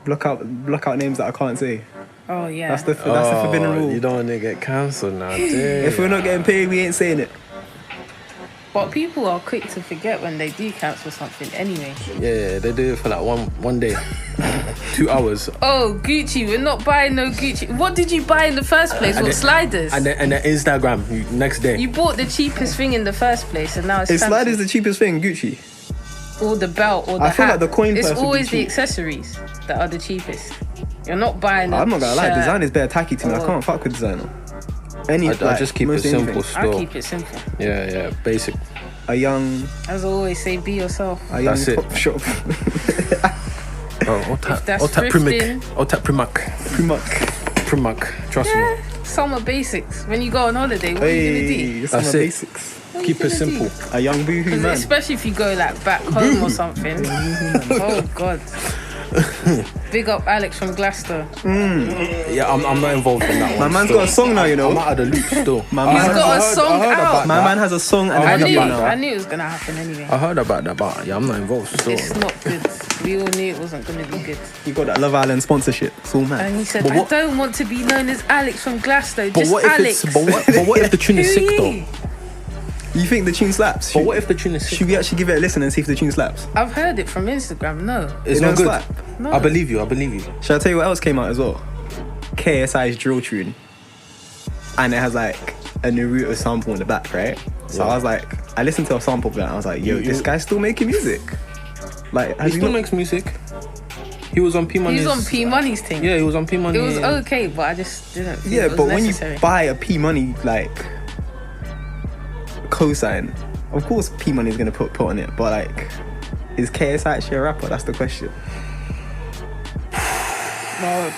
Block out names that I can't say. Oh yeah. That's the forbidden rule. You don't want to get cancelled now, dude. If we're not getting paid, we ain't saying it. But people are quick to forget when they do cancel something anyway. Yeah, they do it for like one day. 2 hours. Oh, Gucci, we're not buying no Gucci. What did you buy in the first place? What, sliders? And then Instagram, next day. You bought the cheapest thing in the first place and now it's Is sliders the cheapest thing, Gucci? Or the belt or the hat. I feel like the coin purse It's would always be the cheap. accessories that are the cheapest. You're not buying a I'm not gonna lie, shirt. design is better tacky to me. I can't fuck with designer. I just keep it simple anything. still. I keep it simple. Yeah, basic. A young... As I always say, be yourself. A young That's it. top shop. That's thrifting. Primark. Trust me. Summer basics. When you go on holiday, what are you gonna do? Some That's it. basics. Keep it simple. A young boohoo man. Especially if you go like back home or something. Oh God. Big up Alex from Gloucester. Yeah, I'm not involved in that one. My man's still. got a song now, you know. I'm out of the loop still. He's got a song out. My man has a song and I a video knew now. it was gonna happen anyway. I heard about that, but yeah, I'm not involved still. It's not good. We all knew it wasn't gonna be good. You got that Love Island sponsorship. It's all mad. And he said, But I what- don't want to be known as Alex from Glasgow, But just what if Alex. but what if the tune is Who sick are though? you? You think the tune slaps? But what if the tune is sick? Should we actually give it a listen and see if the tune slaps? I've heard it from Instagram, no. It's It not don't good. slap. No. I believe you. Shall I tell you what else came out as well? KSI's drill tune. And it has like a Naruto sample in the back, right? So I was like, I listened to a sample of that and I was like, yo, this guy's still making music. Like, He still makes music. He was on P Money's. He was on P Money's thing. Yeah, he was on P Money. It was okay, but I just didn't feel Yeah, it was but necessary. when you buy a P Money, like, cosign, of course P Money's gonna put on it, but like, is KSI actually a rapper? That's the question. Well,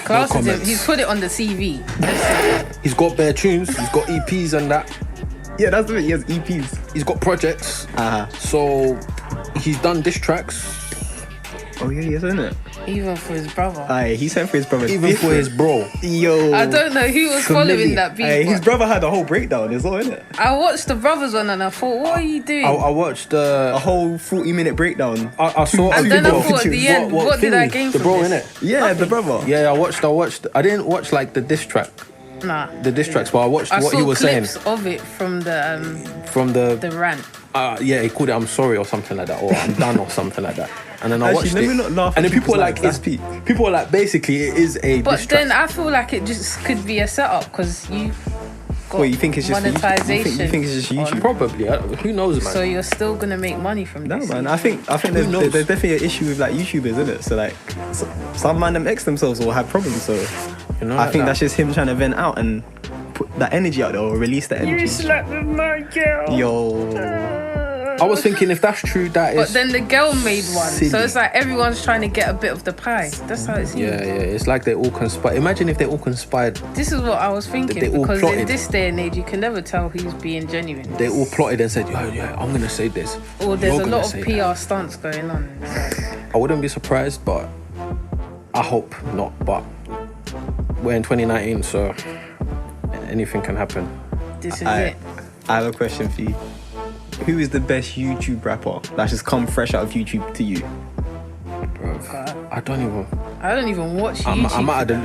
classes him. comments. He's put it on the CV. He's got bare tunes. He's got EPs and that. Yeah, that's it. He has EPs. He's got projects. Uh-huh. So he's done diss tracks. Oh yeah, yes, isn't it? Even for his brother. Aye, he sent for his brother. Even for his bro. Yo. I don't know who was following that beat. Aye, his but brother had a whole breakdown as well, innit? I watched the brothers one and I thought, what are you doing? I watched A whole 40-minute breakdown. I saw. And then I thought at What- the end, what did I gain The from bro this? innit? Yeah, the brother. Yeah, I watched. I didn't watch like the diss track, Nah. the diss tracks, but I watched I what saw he was saying clips of it from the from the. rant. Yeah, he called it "I'm sorry" or something like that, or "I'm done" or something like that. And then I Actually, watched let it, me not laugh and at then people were people's like, lives, "It's that's peak." people were like, basically, it is a But diss track." then I feel like it just could be a setup because you got Well, you think it's just monetization. You think it's just YouTube? Probably, who knows, man. So you're still gonna make money from No, this. man. I think knows? there's definitely an issue with like YouTubers, isn't it? So like, some man them X themselves or have problems. So You know, I like think that. that's just him trying to vent out and put that energy out there or release that energy. slept with my girl. Yo. I was thinking if that's true, that But is. then the girl made one, silly. so it's like everyone's trying to get a bit of the pie. That's how it seems. Yeah, it's like they all conspired. Imagine if they all conspired. This is what I was thinking They all because in plotted. this day and age, you can never tell who's being genuine. They all plotted and said, yeah, I'm gonna say this. Or there's You're a gonna lot of say PR that. stunts going on. It's like, I wouldn't be surprised, but I hope not. But we're in 2019, so anything can happen. this is I it. have a question for you. Who is the best YouTube rapper that's just come fresh out of YouTube to you? Bro, I don't even. watch I'm YouTube. out of the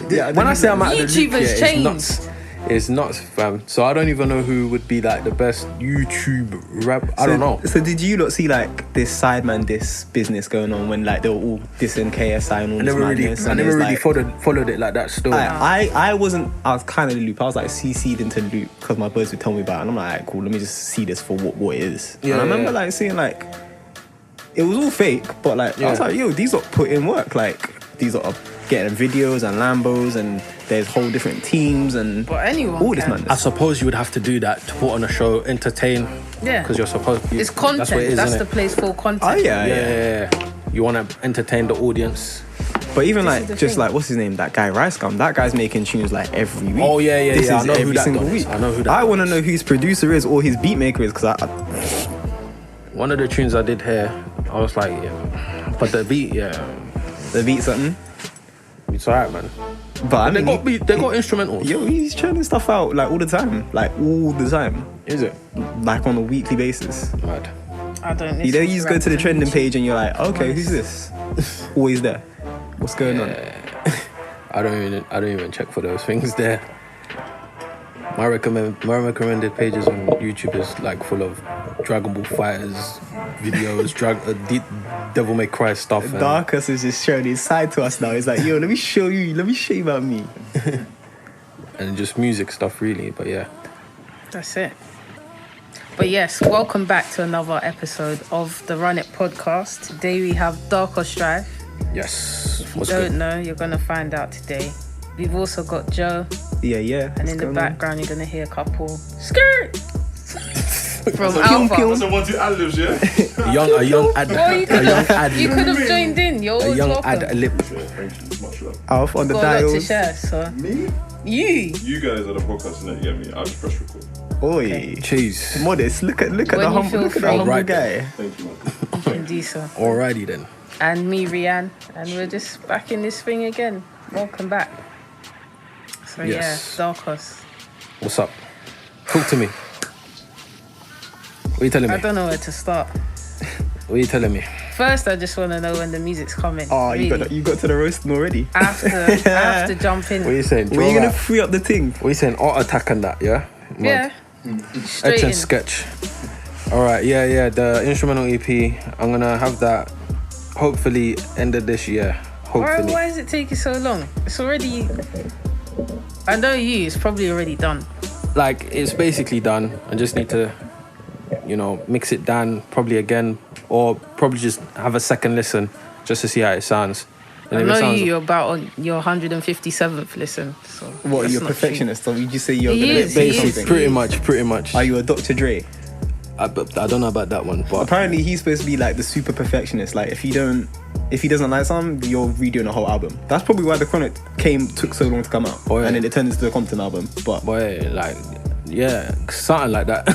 loop. Yeah, When I say I'm out of the loop, YouTube has it's changed. nuts. It's nuts, fam. So I don't even know who would be like the best YouTube rap. I don't know. So did you not see like this sideman this business going on when like they were all dissing KSI and all I this never really, madness, I and never it's really like, followed it like that. Still, I wasn't. I was kind of in the loop. I was like CC'd into the loop because my boys would tell me about it. And I'm like, alright, cool. Let me just see this for what it is. Yeah, and I remember yeah. like seeing like it was all fake, but like I was Yeah. like, yo, these are put in work. Like these are getting videos and Lambos, and there's whole different teams and But anyone all this can. I madness. suppose you would have to do that to put on a show, entertain. Yeah. Because you're supposed. It's content. That's what it is, That's innit? the place for content. Oh yeah, Yeah. You want to entertain the audience. But even This is like the just thing. like what's his name? That guy Rice Gum. That guy's making tunes like every week. Oh, yeah. This I is know who every that single guy is. week. I know who that I guy want to is. know who his producer is or his beat maker is because One of the tunes I did here, I was like, yeah. But the beat, yeah, the beat something. it's alright, man. But I They mean, got instrumentals. yo, he's churning stuff out like all the time, like all the time, Is it? like on a weekly basis. Mad. I don't listen You know, you just go to the rap trending music. page and you're like, okay, who's this? Always there. What's going on? I don't even check for those things there. My recommended pages on YouTube is like full of Dragon Ball Fighters videos, Devil May Cry stuff. And Darkos is just showing his side to us now. He's like, yo, let me show you about me. and just music stuff really, but yeah. That's it. But yes, welcome back to another episode of the Run It podcast. Today we have Darkos Strife. Yes. If you don't know, you're going to find out today. We've also got Joe. Yeah. And in the background, you're going to hear a couple skirt from Pew, Alpha. pew. So what do ad-libs, yeah? A young ad. Well, you could have lib. joined in. You're A always young welcome. ad lib. Thank you, much love. Alf on the Got a lot to dials. share, so. Me? You. You guys are the podcast, innit? You get me? I just press record. Oi. Jeez. Modest. Look at When the you humble, feel look at the free. humble Alright. guy. Thank you, man. You can do so. Alrighty then. And me, Rianne. And we're just back in this thing again. Welcome back. So Yes. yeah, Darkos. What's up? Talk to me. What are you telling me? I don't know where to start. What are you telling me? First, I just want to know when the music's coming. Oh, really. you got to the roasting already. I have to jump in. What are you saying? Were you Draw gonna out. free up the thing? What are you saying? Art attack and that, yeah? Yeah. Etch Straight in. and sketch. Alright, yeah. The instrumental EP, I'm gonna have that hopefully end of this year. Hopefully. Why is it taking so long? It's already. I know it's probably already done. Like, it's basically done. I just need to, mix it down probably again, or probably just have a second listen just to see how it sounds. And I if it know sounds- you're about on your 157th listen. So What, that's you're a not perfectionist? Or you just say you're He gonna is, base he is. something? Pretty much. Are you a Dr. Dre? I don't know about that one, but Apparently he's supposed to be like the super perfectionist. Like if he doesn't like something, you're redoing a whole album. That's probably why the Chronic took so long to come out. Oh, yeah. And then it turned into the Compton album. But boy, like, yeah, something like that.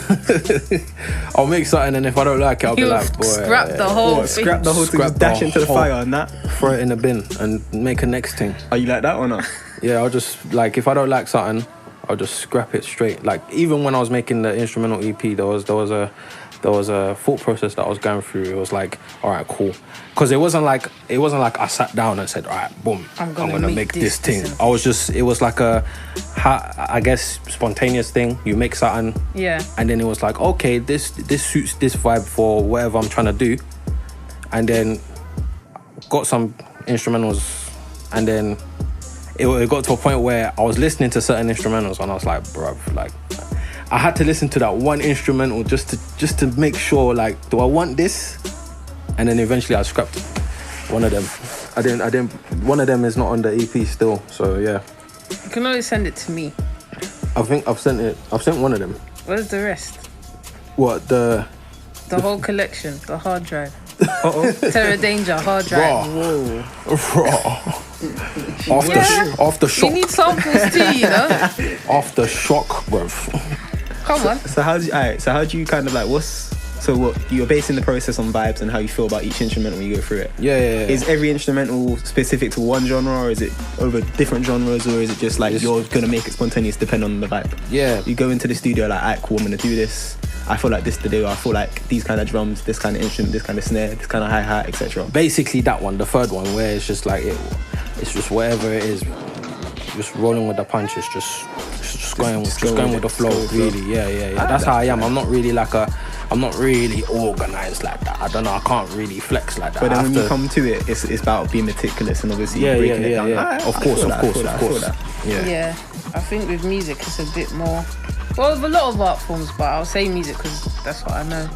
I'll make something, and if I don't like it, I'll be You like, boy, scrap the whole thing. scrap the whole thing, Scrap just dash the into the whole- fire and that. throw it in the bin and make a next thing. Are you like that or not? Yeah, I'll just, like, if I don't like something, I'll just scrap it straight. Like, even when I was making the instrumental EP, there was a thought process that I was going through. It was like, all right, cool, because it wasn't like I sat down and said, all right, boom, I'm gonna gonna make make this thing. this. It was like I guess spontaneous thing. You make something, Yeah. and then it was like, okay, this suits this vibe for whatever I'm trying to do, and then got some instrumentals, and then it got to a point where I was listening to certain instrumentals and I was like, bruv, like, I had to listen to that one instrumental just to make sure, like, do I want this? And then eventually I scrapped one of them. I didn't. One of them is not on the EP still, so yeah. You can always send it to me. I think I've sent it. I've sent one of them. Where's the rest? What the? The whole collection, the hard drive. Uh-oh. Terror Danger, hard drive. Raw. Yeah. After You shock. need samples too, you know? After shock, bruv. Come on. So how do you kind of like what you're basing the process on vibes and how you feel about each instrumental when you go through it? Yeah. Is every instrumental specific to one genre, or is it over different genres, or is it just like you're gonna make it spontaneous depending on the vibe? Yeah. You go into the studio like, alright, cool, I'm gonna do this. I feel like this today, or I feel like these kind of drums, this kind of instrument, this kind of snare, this kind of hi-hat, etc. Basically that one, the third one, where it's just like it's just whatever it is, just rolling with the punches, just going with the flow, really. Yeah. That's how I am. I'm not really organized like that. I don't know. I can't really flex like that. But then when you come to it, it's about being meticulous and obviously breaking it down. Yeah. Of course. I feel that. Yeah. I think with music it's a bit more. Well, with a lot of art forms, but I'll say music because that's what I know.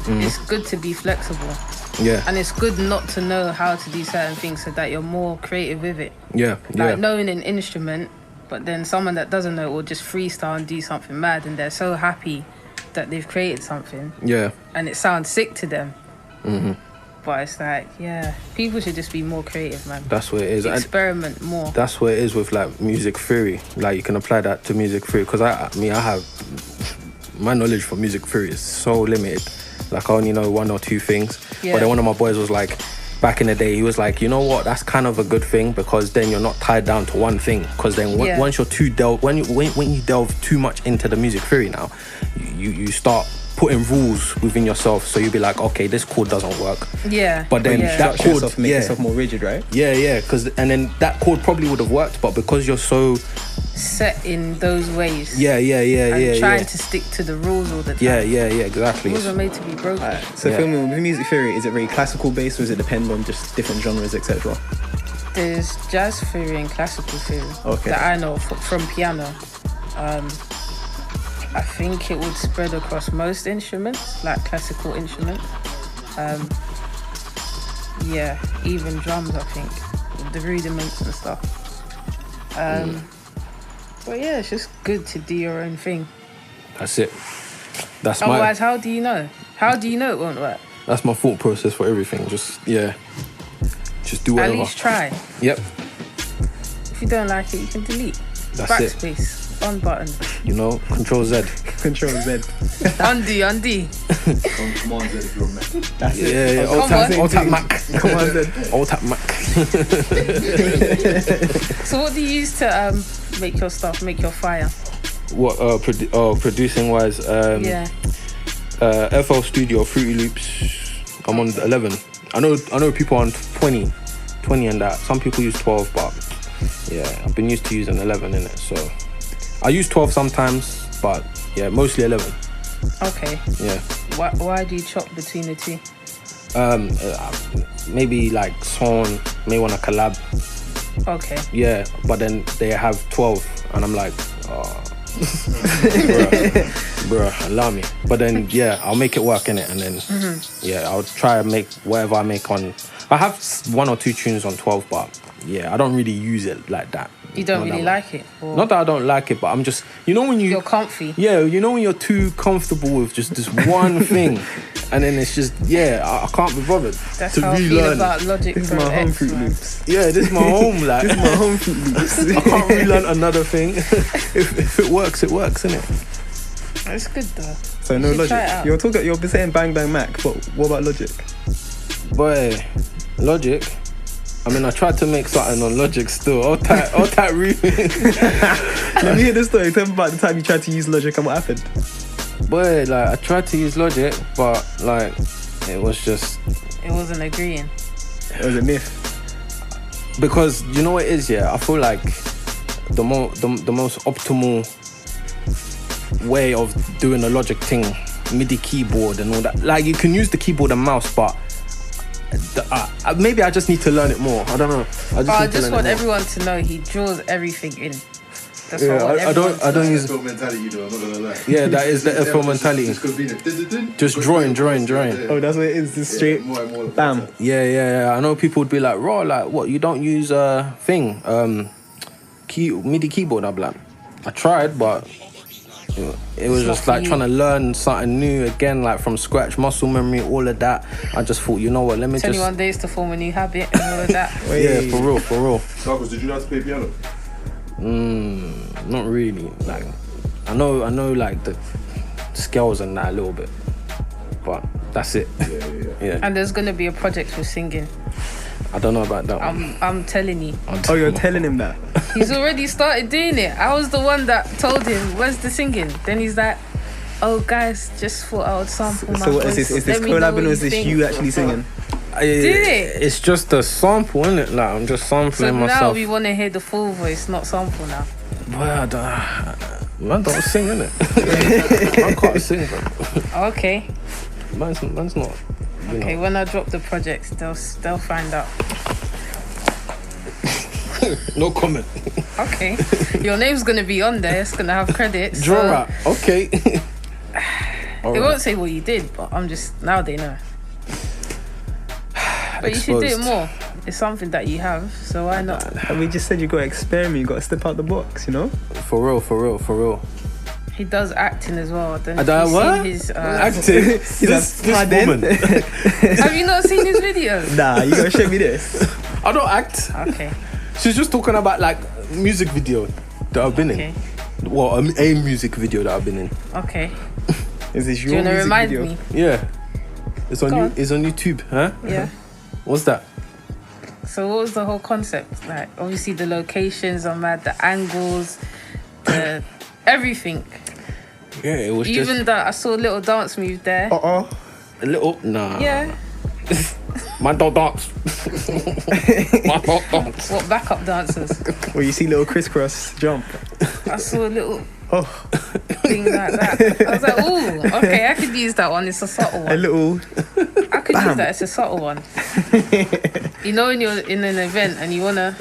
It's good to be flexible. Yeah. And it's good not to know how to do certain things so that you're more creative with it. Yeah. Like knowing an instrument, but then someone that doesn't know will just freestyle and do something mad and they're so happy that they've created something Yeah. and it sounds sick to them. But it's like, yeah, people should just be more creative, man. That's what it is. And Experiment more. that's what it is with like music theory. Like you can apply that to music theory because I have my knowledge for music theory is so limited. Like I only know one or two things. Yeah. But then one of my boys was like, back in the day, he was like, you know what? That's kind of a good thing because then you're not tied down to one thing. Because then once you're when you delve too much into the music theory now, you start put in rules within yourself. So you'll be like, okay, this chord doesn't work. Yeah. But then yeah. that Structure chord, yourself, make yourself more rigid, right? yeah, and then that chord probably would have worked, but because you're so set in those ways. and trying to stick to the rules all the time. yeah, exactly. Rules are made to be broken. So filming with music theory, is it very classical based or does it depend on just different genres, etc.? There's jazz theory and classical theory Okay. that I know from piano. I think it would spread across most instruments, like classical instruments. Yeah, even drums, I think, with the rudiments and stuff. But yeah, it's just good to do your own thing. That's it. That's Otherwise, how do you know? How do you know it won't work? that's my thought process for everything. Just do whatever. At least try. Yep. If you don't like it, you can delete. That's it. Backspace, on button. You know, Control Z. Control Z. Undo. Come on, Z, if you're a man. That's it. Yeah. Come Old tap Mac. Come on, Z. Old tap Mac. So what do you use to make your stuff, make your fire? What producing wise? Yeah. FL Studio, Fruity Loops. I'm on 11. I know people on 20 and that. Some people use 12, but yeah, I've been used to using 11 in it. So I use 12 sometimes, but yeah, mostly 11. Okay. Yeah. Why do you chop between the two? Maybe like someone may want to collab. Okay. Yeah, but then they have 12, and I'm like, oh, bruh, allow me. But then yeah, I'll make it work in it, and then yeah, I'll try and make whatever I make on. I have 1 or 2 tunes on 12, but yeah, I don't really use it like that. You don't Not really that like it? Or Not that I don't like it, but I'm just, you know, when you're comfy? yeah, you know when you're too comfortable with just this one thing, and then it's just, yeah, I can't be bothered That's to how I feel relearn. about Logic This is Pro my home X, Fruit man. Loops. Yeah, this is my home, like. This is my home Fruit Loops. I can't relearn another thing. if it works, innit? It's good though. So You no should try it Logic. out. You're saying Bang Bang Mac, but what about Logic? Boy, Logic. I mean, I tried to make something on Logic still. All tight remix. Let me hear the story. Tell me about the time you tried to use Logic and what happened. Boy, like, I tried to use Logic, but like, it was just It wasn't agreeing. It was a myth. because you know what it is, yeah. I feel like the most optimal way of doing a Logic thing, MIDI keyboard and all that. Like, you can use the keyboard and mouse, but maybe I just need to learn it more. I don't know. I just want everyone to know he draws everything in. That's what I want I everyone to don't know. use. Film mentality, though, I'm not gonna lie. Yeah, that is the FL mentality. Just convenient. Just drawing. Oh, that's what it is. Just straight. More and more. Bam. Yeah. I know people would be like, raw, like, what? You don't use MIDI keyboard? I'm like, I tried, but it was just like trying to learn something new again, like from scratch, muscle memory, all of that. I just thought, you know what? Let me 21 days to form a new habit and all of that. Yeah, for real. Darkos, did you know how to play piano? Not really. Like, I know, like the scales and that a little bit, but that's it. Yeah. And there's gonna be a project with singing. I don't know about that one. I'm telling you. Oh, you're telling him that? He's already started doing it. I was the one that told him, where's the singing? Then he's like, oh guys, just thought I would sample my So what voice. is this Let me know collabing what or is this think. you actually singing? Did it? It's just a sample, isn't it? Like, I'm just sampling So now myself. we want to hear the full voice, not sample now. Boy, man don't sing, innit? Man can't sing, bro. Okay. Man's not. You Okay, know. when I drop the projects, they'll find out. No comment. Okay. Your name's gonna be on there. It's gonna have credits. Draw so rap. Okay. They won't say what you did, but I'm just now they know. But you should do it more. It's something that you have, so why not? And we just said you got to experiment, you got to step out the box, you know? For real. He does acting as well. Then What? his, Acting. this pardon? woman. have you not seen his videos? Nah, you got to show me this. I don't act. Okay. She's just talking about like music video that I've been Okay. in. Well, a music video that I've been in. Okay. Is this Do you your wanna music remind video? me? Yeah. It's on Go on. It's on YouTube, huh? Yeah. What's that? So what was the whole concept? Like, obviously the locations are mad, the angles, the everything. Yeah, it was Even just that, I saw a little dance move there. a little. Nah. Yeah. Man don't dance. Man don't dance. What backup dancers? where you see little crisscross jump. I saw a little Oh, thing like that. I was like, ooh, okay, I could use that one. It's a subtle a one. little. I could use bam. that. It's a subtle one. You know, when you're in an event and you want to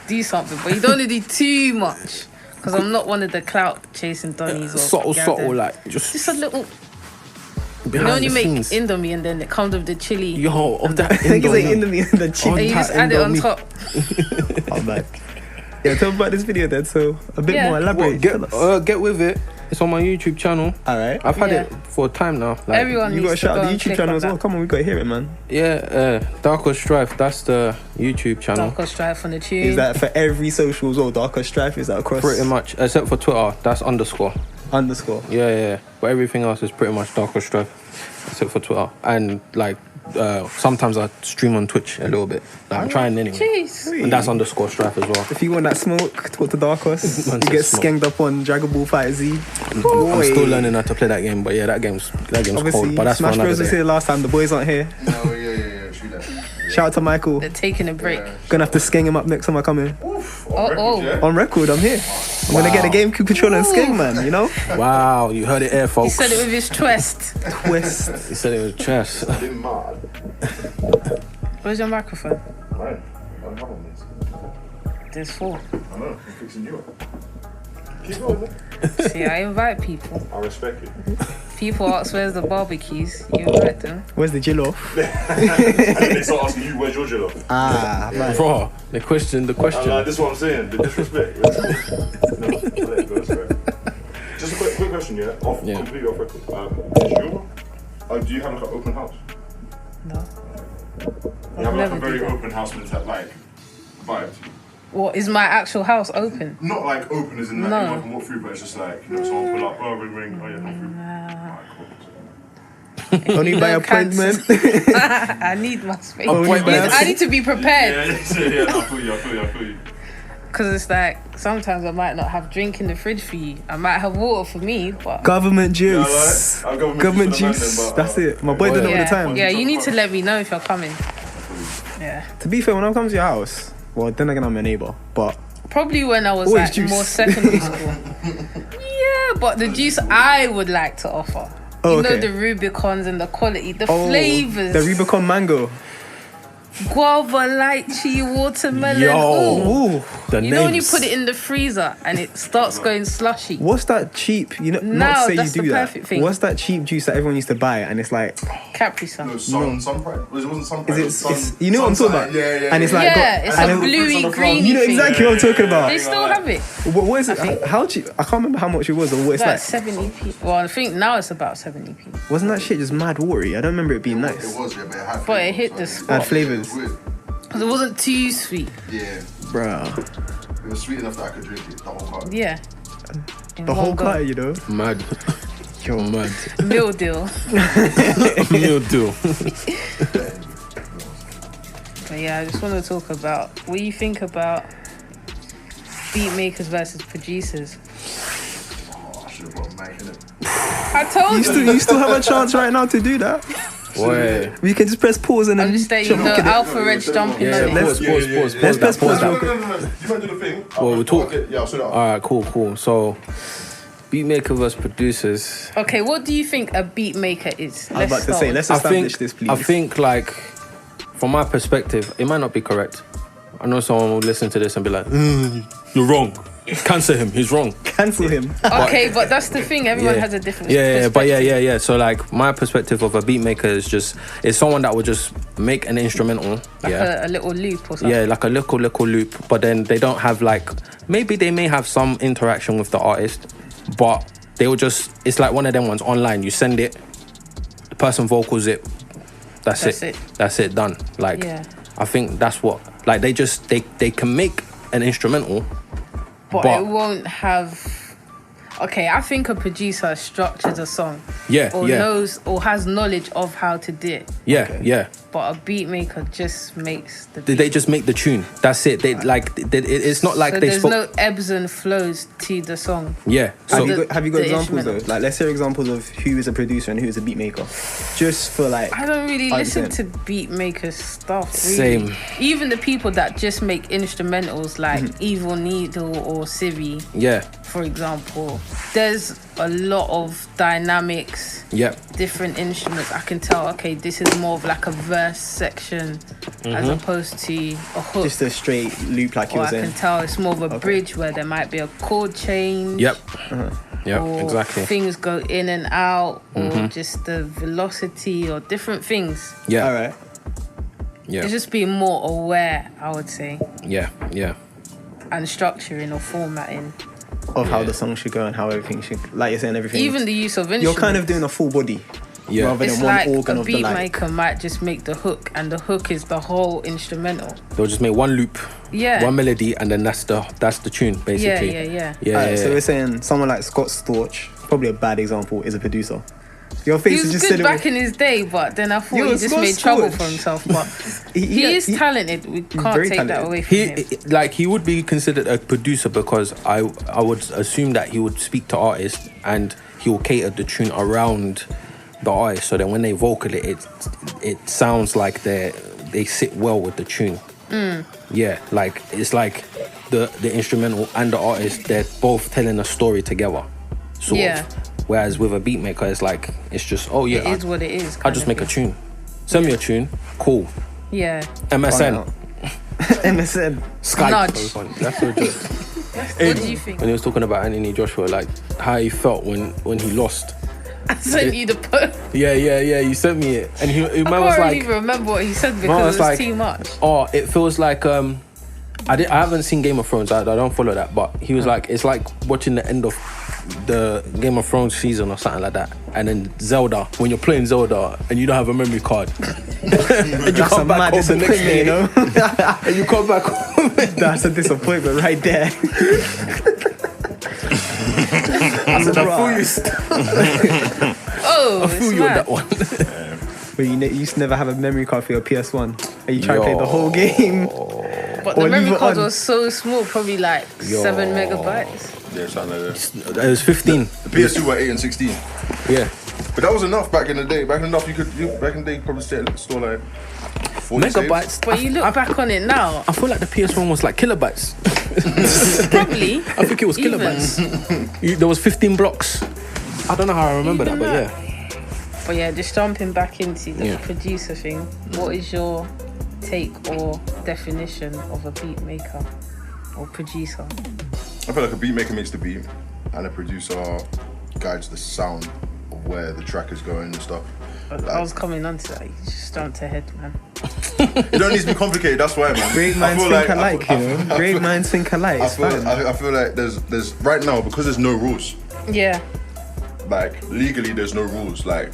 do something, but you don't want to do too much. Because I'm not one of the clout chasing Donnies or Subtle, gathering. like just a little. You behind know when you the make scenes. Indomie and then it comes with the chili Yo, of that I think it's like Indomie. Indomie and the and chicken. you just add it on Indomie. top. Oh man. Yeah, tell me about this video then. So a bit Yeah. more What, elaborate. Tell us. get with it. It's on my YouTube channel. All right. I've had Yeah. it for a time now. Like, Everyone You needs got to to shout go out the and YouTube click channel on as well. that. Come on, we got to hear it, man. Yeah, Darkos Strife. That's the YouTube channel. Darkos Strife on the tune. Is that for every social as well? Darkos Strife, is that across? Pretty much, except for Twitter. That's underscore. Underscore. Yeah. But everything else is pretty much Darkos Strife, except for Twitter. And like, sometimes I stream on Twitch a little bit. Like, I'm trying anyway. Jeez. And that's underscore Strife as well. If you want that smoke, talk to Darkos. Man You get says smoke. skenged up on Dragon Ball Fighter Z. I'm still learning how to play that game, but yeah, that game's Obviously, cold. But that's Smash for another Bros was day. here last time. The boys aren't here. Oh, yeah, true that. Shout out to Michael. They're taking a break. Gonna have to skeng him up next time I come in. Oh. On record, I'm here. I'm gonna get a GameCube controller and skeng, man. You know? Wow, you heard it here, He folks. said it with his twist. Twist. He said it was chess. I'm mad. Where's your microphone? Right. I don't have one of these. There's 4. I know, I'm fixing you up. Keep going, man. See, I invite people. I respect it. People ask where's the barbecues. You invite them. Where's the Jillo? And then they start asking you, where's your jello? Ah, man. Bro, the question. I'm like, this is what I'm saying, the disrespect. No, let it go, it's right. Just a quick question, yeah? Completely off record. Do you have like an open house? No. You have like never a very did that. open house mentality, like vibe. What, is my actual house open? Not like open as in like No. anyone can walk through, but it's just like, you know, someone pull up, oh, ring, ring, oh yeah, come through. Alright, cool. Only by No appointment. I need my space. Only by I need to be prepared. Yeah, I feel you. Because it's like, sometimes I might not have drink in the fridge for you. I might have water for me, but... Government juice. Yeah, like, Government juice for the man juice. then, but, That's it. My boy did it all the time. Yeah, you need to let me know if you're coming. Yeah. To be fair, when I come to your house, well, then again, I'm a neighbor, but Probably when I was Always like juice. more secondary school. Yeah, but the juice I would like to offer. Oh, You know, okay. the Rubicons and the quality, the flavours. the Rubicon mango. Guava, lychee, watermelon. Yo. Ooh. Ooh, The You know when you names. put it in the freezer and it starts going slushy? what's that cheap? You know, No, not say you that's do the that. perfect thing. What's that cheap juice that everyone used to buy, and it's like, Capri Sun. No, sun pride. It wasn't sun pride. is it? It's, you know what I'm talking about? Yeah. And it's like, Yeah, it's and a then- bluey, on the greeny You know thing. exactly what I'm talking about. They still have it. What is it? How cheap? I can't remember how much it was or what it's About like. 70p. Well, I think now it's about 70p. Wasn't that shit just mad watery? I don't remember it being nice. It was, yeah, but it had But it flavours, hit the so spot. Had flavours. It was weird. Because it wasn't too sweet. Yeah, Bruh. it was sweet enough that I could drink it, the whole part. Yeah. In The one whole go. car, you know? Mad. Yo, mad. Meal deal. Meal deal. But yeah, I just want to talk about what you think about beatmakers versus producers. Oh, I should have brought a mic in it. I told you. You still have a chance right now to do that. Boy. We can just press pause and then I'm just letting you know, look at it. Alpha Red's jumping Yeah, on it. let's- pause Let's that, press pause that. real quick. No. You might do the thing. Well, we'll talk. Yeah, I'll set it up. Alright, cool. So, beatmaker versus producers. Okay, what do you think a beat maker is? I was about to say, let's establish this, please. I think, like, from my perspective, it might not be correct. I know someone will listen to this and be like, "You're wrong. Cancel him. He's wrong." Cancel him. Okay, but that's the thing. Everyone Yeah. has a different Yeah, but perspective. yeah. So, like, my perspective of a beatmaker is someone that will just make an instrumental. Like Yeah. a little loop or something. Yeah, like a little loop, but then they don't have like, maybe they may have some interaction with the artist, but they will just, it's like one of them ones online. You send it, the person vocals it, that's it. That's it, done. Like, Yeah. I think that's what, like they can make an instrumental, But but- it won't have... Okay, I think a producer structures a song. Yeah, Or yeah. knows or has knowledge of how to do it. Yeah, Okay. yeah. But a beat maker just makes the They just make the tune. That's it. It's not like so they there's spoke. no ebbs and flows to the song. Yeah. So Have you got the examples though? instrumental. Like, let's hear examples of who is a producer and who is a beat maker. Just for like, I don't really listen to 100%. beat maker stuff. Really. Same. Even the people that just make instrumentals like Evil Needle or Civi, yeah, for example, there's a lot of dynamics, yeah, different instruments. I can tell, okay, this is more of like a verse section as opposed to a hook. just a straight loop like you or were I saying. can tell it's more of a bridge where there might be a chord change. yep, yep, Or exactly. things go in and out, or just the velocity, or different things. Yeah, All right. yeah, It's just being more aware, I would say, yeah, yeah, and structuring or formatting. Of how the song should go and how everything should, like you're saying, everything. Even the use of instruments. you're kind of doing a full body yeah. rather It's than one like organ a of the beat like. maker might just make the hook, and the hook is the whole instrumental. They'll just make one loop, Yeah. one melody, and then that's the tune basically. Yeah. Yeah, Alright, so yeah. we're saying someone like Scott Storch, probably a bad example, is a producer. Your face He is was just good sitting back in his day, but then I thought Yo, he just Scott made trouble Storch. for himself. But he is talented. We can't very take that talented. away from him. He would be considered a producer because I would assume that he would speak to artists and he will cater the tune around the artist, so then when they vocal it sounds like they sit well with the tune. Yeah, like it's like the instrumental and the artist, they're both telling a story together, sort Yeah. of. Whereas with a beat maker, it's like it's just It is what it is. I kind just of make a thing. tune. Send me a tune, cool. Yeah. MSN, MSN. Skype. Nudge. That's so joke. What do you think? When he was talking about Anthony Joshua, like how he felt when he lost. I sent you the post. Yeah. You sent me it, and he I man was can't like, even remember what he said man because it was like, too much. oh, it feels like I haven't seen Game of Thrones. I don't follow that, but he was like, it's like watching the end of the Game of Thrones season or something like that, and then Zelda, when you're playing Zelda and you don't have a memory card, and you That's a come back mad home the next disappointment, day, you know? and you come back home. That's a disappointment right there. I said, I feel you. Oh, I feel you on that one. But you used to never have a memory card for your PS1 and you try to play the whole game. But Or the memory leave it card on. was so small, probably like 7 megabytes. Yeah, something like that. It was 15. The PS2 were 8 and 16. Yeah. But that was enough back in the day. Back in the day, you could probably store like 40 Megabytes. saves. But you look back on it now, I feel like the PS1 was like kilobytes. probably. I think it was Even. kilobytes. There was 15 blocks. I don't know how I remember that, Even but that. yeah. But yeah, just jumping back into the Yeah. producer thing, what is your take or definition of a beat maker or producer? I feel like a beat maker makes the beat, and a producer guides the sound of where the track is going and stuff. I was coming on to that. You just jumped ahead, man. It don't need to be complicated. That's why, man. Great I minds feel think like- alike, you know? Great minds think alike. I It's feel, fine. I feel like there's right now, because there's no rules. Yeah. Like legally, there's no rules. Like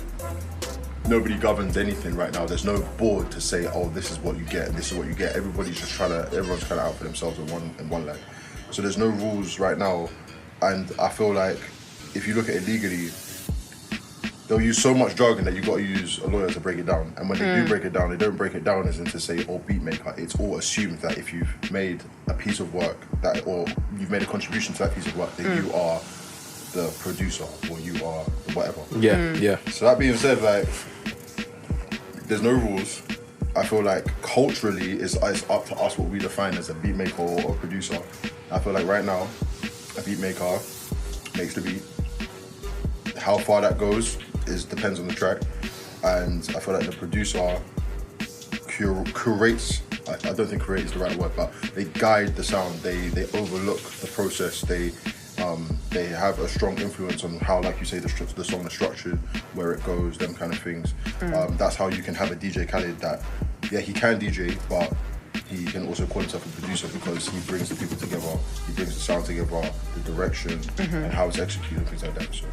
nobody governs anything right now. There's no board to say, oh, this is what you get and this is what you get. Everyone's trying to out for themselves in one leg. So there's no rules right now, and I feel like if you look at it legally, they'll use so much jargon that you got to use a lawyer to break it down. And when they do break it down, they don't break it down as in to say, oh, beat maker. It's all assumed that if you've made a piece of work that, or you've made a contribution to that piece of work, that you are the producer or you are whatever. Yeah, yeah. So that being said, like, there's no rules. I feel like culturally it's up to us what we define as a beat maker or a producer. I feel like right now, a beat maker makes the beat. How far that goes depends on the track, and I feel like the producer curates. I don't think curate is the right word, but they guide the sound. They overlook the process. They have a strong influence on how, like you say, the song is structured, where it goes, them kind of things. That's how you can have a DJ Khaled that, yeah, he can DJ, but he can also call himself a producer because he brings the people together, he brings the sound together, the direction, and how it's executed, things like that. So.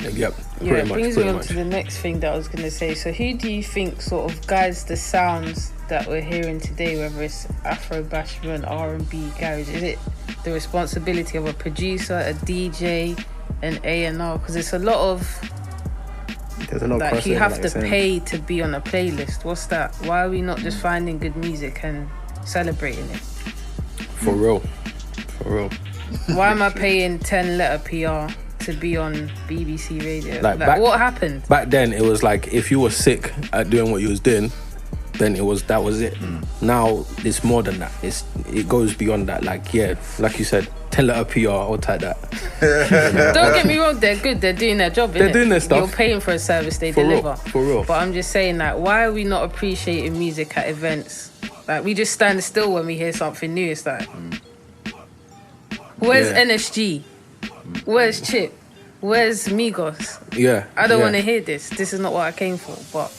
Yep. Yeah, Pretty it much. brings Pretty me on much. to the next thing that I was going to say. So who do you think sort of guides the sounds that we're hearing today, whether it's Afro, Bashment, R&B, garage? Is it the responsibility of a producer, a DJ, an A&R? Because it's a lot of There's a lot of like you crossover, have like to you're saying. pay to be on a playlist. What's that? Why are we not just finding good music and celebrating it? For real. Why am I paying 10-letter PR to be on BBC Radio? Like, What happened? Back then, it was like if you were sick at doing what you was doing, then that was it. Now it's more than that. It goes beyond that. Like like you said, 10-letter PR or type that. Don't get me wrong, they're good. They're doing their job. They're doing their stuff. You're paying for a service they For real, deliver. for real. But I'm just saying that why are we not appreciating music at events? Like we just stand still when we hear something new. It's like, where's Yeah. NSG? Where's Chip? Where's Migos? Yeah. I don't yeah. want to hear this. This is not what I came for. But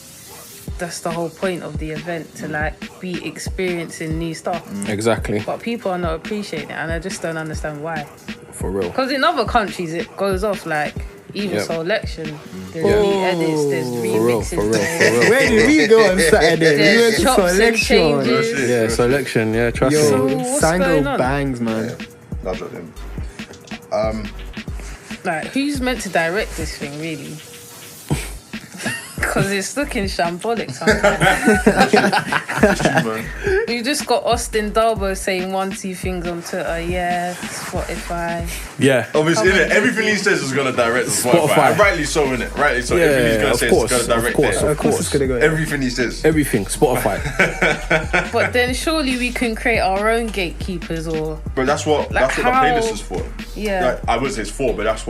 that's the whole point of the event, to like be experiencing new stuff. Exactly. But people are not appreciating it, and I just don't understand why. For real. Because in other countries it goes off like even Yep. selection. There's Yeah. re-edits, there's remixes. For real. Where did we go on Saturday? We There's went to chops and selection. changes. Yeah, selection. Yeah, trust Yo, me. So what's going Sango on? bangs, man. That's what them. Like, who's meant to direct this thing, really? Because it's looking shambolic sometimes. You just got Austin Darbo saying 1, 2 things on Twitter. Yeah, Spotify. Yeah. Obviously, Come innit? on. Everything he says is gonna direct to Spotify. Spotify. And rightly so, innit? Rightly so. Yeah, Everything he's gonna of say course, is gonna direct of course, there. Of course it's gonna go. Everything he says. Everything. Spotify. But then surely we can create our own gatekeepers or... But that's what Like the how- playlist is for. Yeah. Like, I wouldn't say it's for, but that's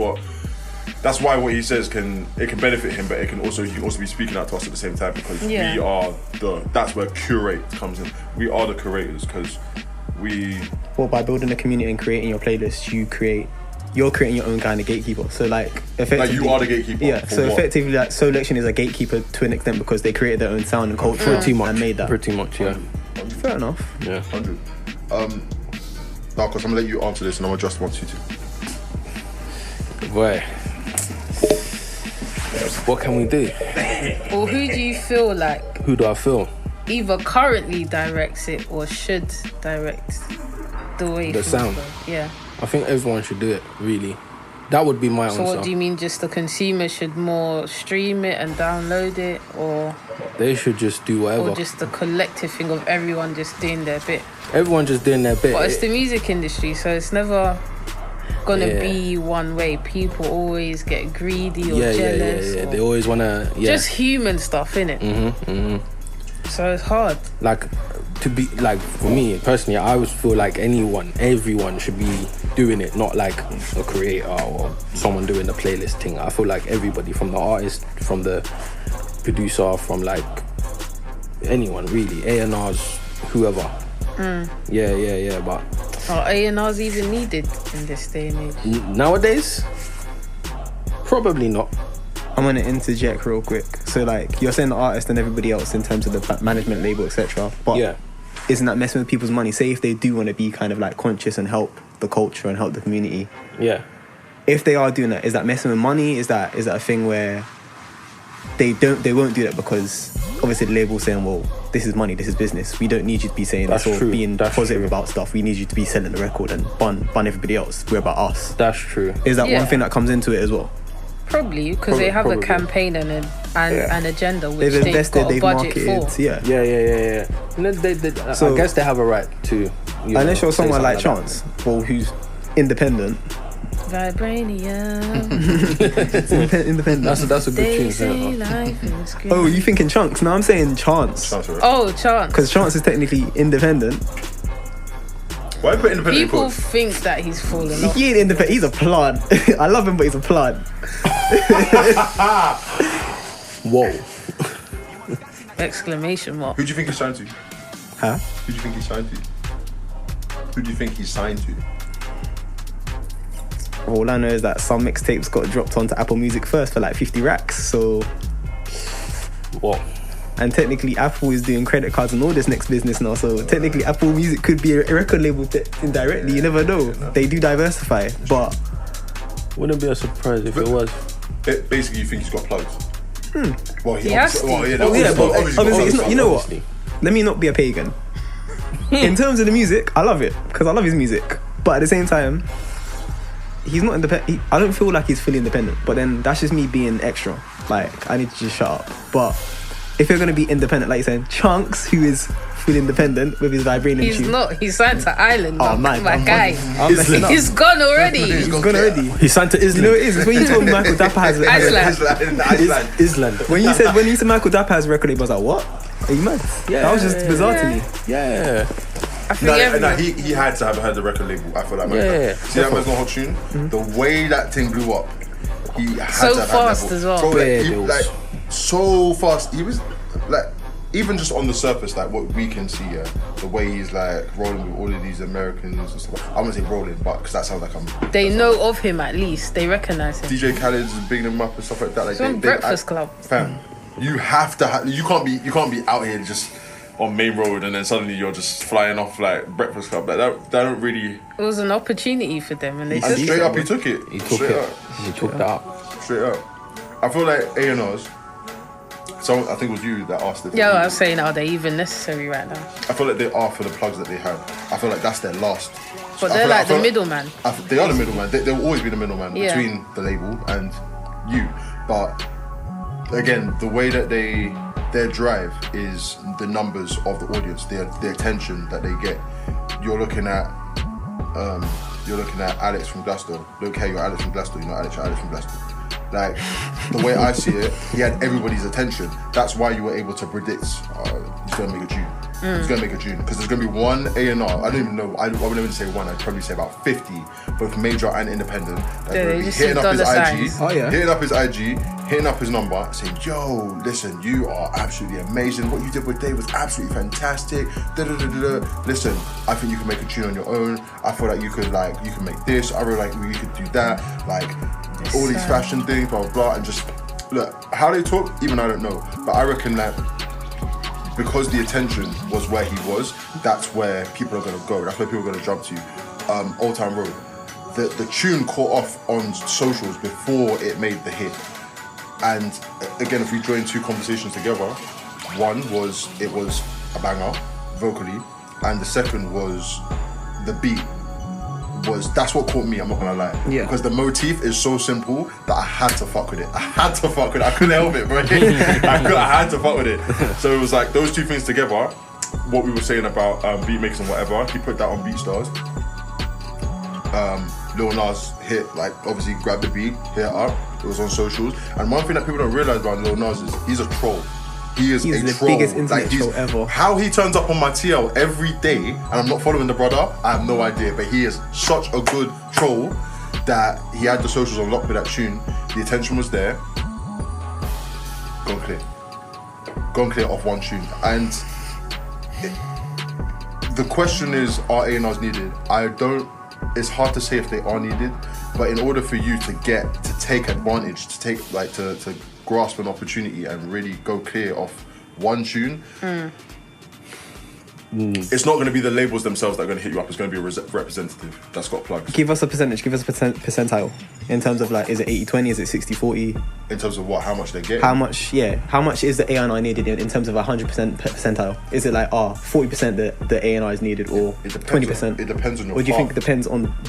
why what he says can benefit him, but he can also be speaking out to us at the same time, because Yeah. we are that's where curate comes in. We are the curators, because we Well, by building a community and creating your playlist, you're creating your own kind of gatekeeper. So like effectively, you are the gatekeeper. Yeah. for So what? effectively, like Selection is a gatekeeper to an extent because they created their own sound and culture Pretty much. and made that. Pretty much, yeah. Fair enough. Yeah. 100. Darkos, I'm gonna let you answer this, and I'm gonna just want you to. Boy. What can we do? Or who do you feel like Who do I feel? either currently directs it or should direct the way The things sound. go? Yeah. I think everyone should do it, really. That would be my So answer. what do you mean, just the consumer should more stream it and download it, or They should just do whatever. just the collective thing of everyone just doing their bit? Everyone just doing their bit. But it's the music industry, so it's never gonna Yeah. be one way. People always get greedy or yeah. jealous. They or always wanna. Yeah. just human stuff, innit? So it's hard. Like, to be like, for me personally, I always feel like everyone should be doing it, not like a creator or someone doing the playlist thing. I feel like everybody, from the artist, from the producer, from like anyone really, A&Rs, whoever. Yeah. But Are A&Rs even needed in this day and age? nowadays, probably not. I'm gonna interject real quick. So like you're saying the artist and everybody else in terms of the management label, etc. But Yeah. isn't that messing with people's money? Say if they do want to be kind of like conscious and help the culture and help the community, Yeah. if they are doing that, is that messing with money? Is that a thing where they won't do that because obviously the label's saying, well, this is money, this is business. We don't need you to be saying That's this or true. being That's positive true. about stuff. We need you to be selling the record and bun everybody else. We're about us. That's true. Is that Yeah. one thing that comes into it as well? Probably, because they have Probably. a campaign and an agenda which They've they've invested, got a they've budget marketed. for. Yeah. Yeah. No, I So- guess they have a right to. You Unless know, you're say someone like something Chance, well, who's independent. Vibranium. Independent. That's a good They tune. say Isn't it? life is great. Oh, you thinking Chunks? No, I'm saying Chance. Sounds right. Oh, Chance. Because Chance is technically independent. Why put independent People quotes? think that he's fallen off. He ain't independent. He's a plant. I love him, but he's a plant. Whoa. Exclamation mark. Who do you think he's signed to? Huh? Who do you think he's signed to? Who do you think he's signed to? All I know is that some mixtapes got dropped onto Apple Music first for like 50 racks. So, Whoa. and technically Apple is doing credit cards and all this next business now. So technically Apple Music could be a record label indirectly. You never know. They do diversify, but Wouldn't be a surprise if it was. Basically, you think he's got plugs? Well, He has to. Well, yeah, Oh, yeah, but obviously it's not. You know what? Obviously. Let me not be a pagan. In terms of the music, I love it because I love his music. But at the same time, he's not independent. I don't feel like he's fully independent. But then that's just me being extra. Like, I need to just shut up. But if you're gonna be independent, like you're saying, Chunks, who is fully independent with his vibranium He's tune. not. He's signed to Island. Oh, My man, guy. I'm messing up. He's gone already. He's gone already. He signed to You Island. know what it is? It's when you told me Michael Dapper has Iceland. Island. when you said Michael Dapper has a record label, I was like, what? Are you mad? Yeah. That was just bizarre to me. Yeah. I think everyone. he had to have had the record label. I feel like Yeah. see that man's not hot tune. The way that thing blew up, he had So to have fast had that as well. Bro, like, Yeah, he, it was. like so fast. He was like, even just on the surface, like what we can see, the way he's like rolling with all of these Americans and stuff. I wouldn't say rolling, but because that sounds like I'm. They know of him at least. They recognize him. DJ Khaled's bigging him up and stuff like that. Like It's on Breakfast Club. Fam, you have to. You can't be out here just on main road and then suddenly you're just flying off like Breakfast Club. Like that don't really. It was an opportunity for them, and they And took straight it. up, he took it. He took straight it. Up, He took that up. straight up. I feel like A&Rs. So I think it was you that asked if. Yeah, I was saying, are they even necessary right now? I feel like they are for the plugs that they had. I feel like that's their last. But I they're feel like the I feel middleman. They are the middleman. They will always be the middleman Yeah. between the label and you. But again, the way that their drive is the numbers of the audience, the attention that they get. You're looking at Alex from Glasgow. Look, hey, you're Alex from Glasgow. You're not Alex. You're Alex from Glasgow. Like, the way I see it, he had everybody's attention. That's why you were able to predict he's going to make a tune. He's going to make a tune. Because there's going to be one A&R, I don't even know, I wouldn't even say one, I'd probably say about 50, both major and independent, that's Yeah, going to they be just hitting see up his dollar IG, signs. Oh, yeah. hitting up his IG, hitting up his number, saying, yo, listen, you are absolutely amazing. What you did with Dave was absolutely fantastic. Listen, I think you can make a tune on your own. I feel like you can make this. I really like you could do that. Like, all these fashion things, blah, blah, blah, and just, look, how they talk, even I don't know. But I reckon that because the attention was where he was, that's where people are going to go. That's where people are going to jump to. Old Town Road. The tune caught off on socials before it made the hit. And again, if we join two conversations together, one was it was a banger vocally, and the second was the beat. That's what caught me, I'm not gonna lie. Yeah. Because the motif is so simple that I had to fuck with it. I couldn't help it, bro. I had to fuck with it. So it was like those two things together, what we were saying about Beatmakers and whatever, he put that on BeatStars. Lil Nas hit, like, obviously grabbed the beat, hit it up, it was on socials. And one thing that people don't realize about Lil Nas is he's a troll. He's the troll. biggest internet troll ever. How he turns up on my TL every day, and I'm not following the brother, I have no idea. But he is such a good troll that he had the socials on lock with that tune. The attention was there. Gone clear off one tune. And the question is, are A&Rs needed? It's hard to say if they are needed, but in order for you to take advantage, to grasp an opportunity and really go clear off one tune, it's not going to be the labels themselves that are going to hit you up. It's going to be a representative that's got plugs. Give us a percentage, give us a percentile in terms of, like, is it 80-20, is it 60-40? In terms of what, how much they get. How much is the A&R needed in terms of 100% percentile? Is it like 40% the A&R is needed, or It depends 20%? It depends on your Or do you think path. it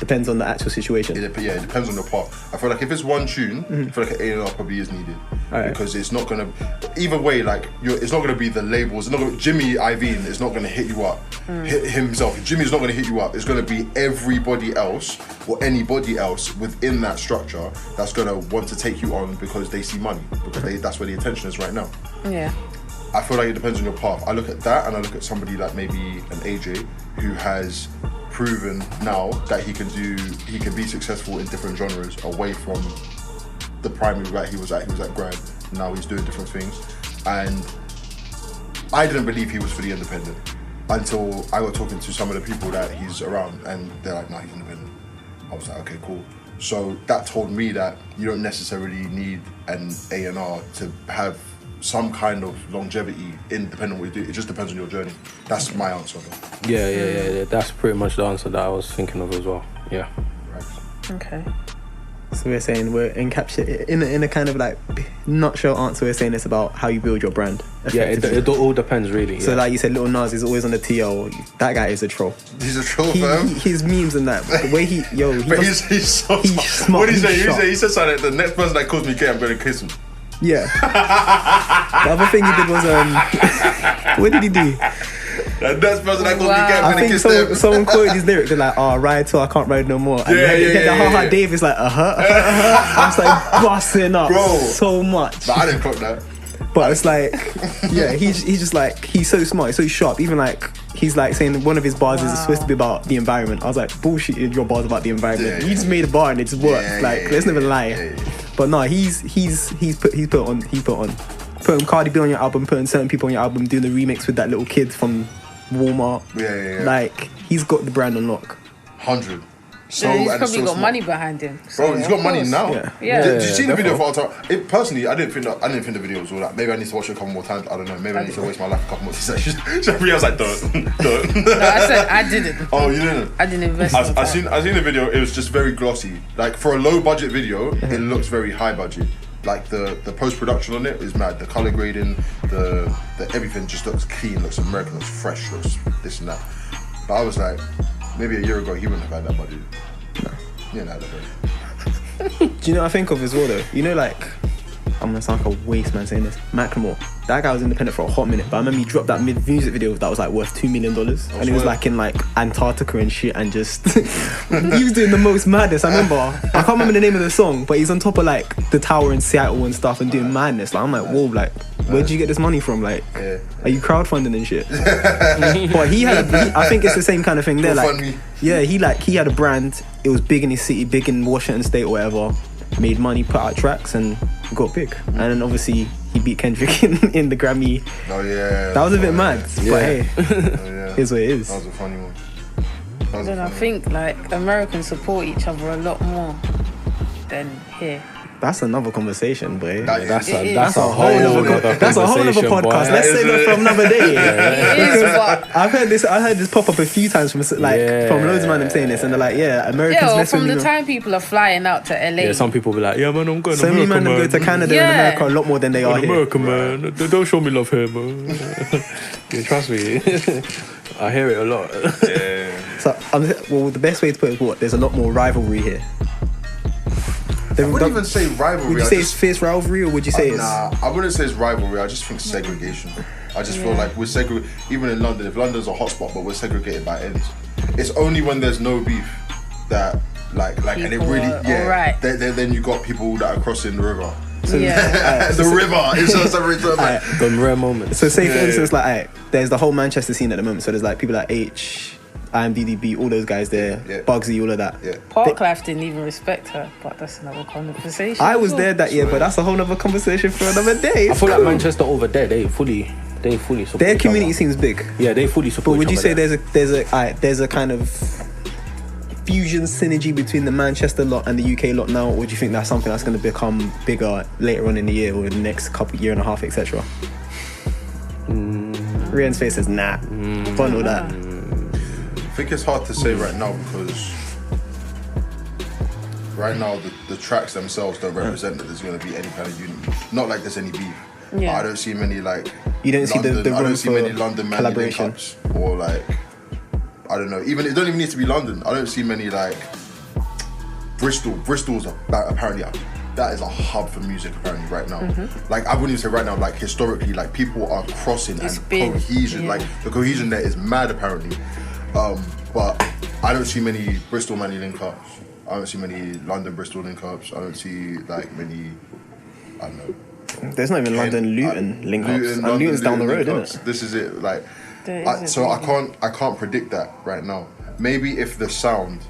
depends on the actual situation? It depends on the part. I feel like if it's one tune, I feel like an A&R probably is needed. Alright. Because it's not gonna. Either way, like it's not gonna be the labels. Jimmy Iovine is not gonna hit you up. Hit himself. Jimmy's not gonna hit you up. It's gonna be everybody else or anybody else within that structure that's gonna want to take you on because they see money. Because that's where the attention is right now. Yeah. I feel like it depends on your path. I look at that and I look at somebody like maybe an AJ who has proven now that he can be successful in different genres away from the primary that he was at Grime. Now he's doing different things. And I didn't believe he was fully independent until I got talking to some of the people that he's around and they're like, nah, he's independent. I was like, okay, cool. So that told me that you don't necessarily need an A&R to have some kind of longevity independent of what you do. It just depends on your journey. That's my answer. Yeah. That's pretty much the answer that I was thinking of as well. Yeah. Right. Okay. So we're saying we're encapsulated in a kind of like nutshell answer. We're saying it's about how you build your brand. Yeah, it all depends really. So yeah. like you said, Lil Nas is always on the TL. That guy is a troll. He's a troll, fam. His memes and that, the way But he's so smart. What did he say? He's sharp. He said something like, the next person that calls me gay, I'm going to kiss him. Yeah. The other thing he did was what did he do? The next person that calls me gay, I'm I going to think kiss them. someone quoted his lyrics. They're like, "Oh, ride till I can't ride no more." And Yeah. Dave is like, I'm just like busting up Bro. so much. But I didn't clock that. But it's like, yeah, he's just like, he's so smart, he's so sharp. Even like, he's like saying one of his bars is supposed to be about the environment. I was like, bullshit, your bar's about the environment. Yeah, You just made a bar and it's worked. Let's never lie. Yeah. But no, he's putting Cardi B on your album, putting certain people on your album, doing the remix with that little kid from Walmart. Yeah. Like, he's got the brand on lock. 100. So, Yeah, he's and it's probably so got smart. money behind him. Bro, he's got money now. Yeah. Did you see the video for definitely. Altar? Personally, I didn't think the video was all that. Maybe I need to watch it a couple more times. I don't know. Maybe I need to waste my life a couple more times. I was like, don't. No, I said I didn't. Oh, you didn't? I didn't invest. I seen the video. It was just very glossy. Like for a low budget video, it looks very high budget. Like the post production on it is mad. The color grading, the everything just looks clean, looks American, looks fresh, looks this and that. But I was like, maybe a year ago he wouldn't have had that budget. No, he didn't have that budget. Do you know what I think of as well though? You know, like, I'm gonna sound like a waste man saying this. Macklemore, that guy was independent for a hot minute, but I remember he dropped that music video that was like worth $2 million, and it was like in like Antarctica and shit, and just he was doing the most madness. I remember, I can't remember the name of the song, but he's on top of like the tower in Seattle and stuff and doing madness. Like I'm like, whoa, like where'd you get this money from? Like, are you crowdfunding and shit? But I think it's the same kind of thing there. Like, yeah, he had a brand. It was big in his city, big in Washington State or whatever. Made money, put out tracks, and got big. And then obviously he beat Kendrick in the Grammy. Oh yeah. That was a bit mad. Yeah. But hey, Yeah. here's what it is. That was a funny one. Then I think like Americans support each other a lot more than here. That's another conversation, boy. That's a That's a whole whole other other podcast. boy. Let's save it for another day. It is, but I heard this pop up a few times from from loads of men saying this, and they're like, yeah, Americans yeah, well, mess with from me. the time people are flying out to LA. Yeah, some people be like, yeah man, I'm going to So many America, men go to Canada and America a lot more than they are here. America, man. They don't show me love here, man. Yeah, trust me. I hear it a lot. So, well, the best way to put it is what? There's a lot more rivalry here. I wouldn't even say rivalry. Would you say it's fierce rivalry, or would you say it's... Nah, I wouldn't say it's rivalry. I just think segregation. I just feel like we're segregated. Even in London, if London's a hotspot, but we're segregated by ends. It's only when there's no beef that, like, and it People really, are yeah. alright. Then you got people that are crossing the river. Yeah. The river. It's just every time. Like, The rare moments. So say for instance, like, there's the whole Manchester scene at the moment. So there's like people like H, IMDb, all those guys there, Yeah. Bugsy, all of that. yeah. Parklife didn't even respect her, but that's another conversation. I was there that year, but that's a whole other conversation for another day. I feel like Manchester over there, they fully support Their each community other. seems big. Yeah, they fully But support would you each say other there's a kind of fusion synergy between the Manchester lot and the UK lot now, or do you think that's something that's going to become bigger later on in the year or in the next year and a half, etc.? Rian's face says nah. Fun with that. I think it's hard to say right now because right now the tracks themselves don't represent that there's going to be any kind of unity. Not like there's any beef. Yeah. I don't see many like. You don't see the I room don't see for many London man collaboration. link-ups or like. I don't know. Even it don't even need to be London. I don't see many like. Bristol's apparently that is a hub for music apparently right now. Like I wouldn't even say right now. Like historically, like people are crossing It's and been, cohesion. yeah. Like the cohesion there is mad apparently. But I don't see many Bristol Manly link-ups. I don't see many London Bristol link-ups. I don't see like many. I don't know. There's not even London Luton link ups. And London, Luton's down the road, link-ups. isn't it? This is it. Like, There isn't so I really. can't predict that right now. Maybe if the sound,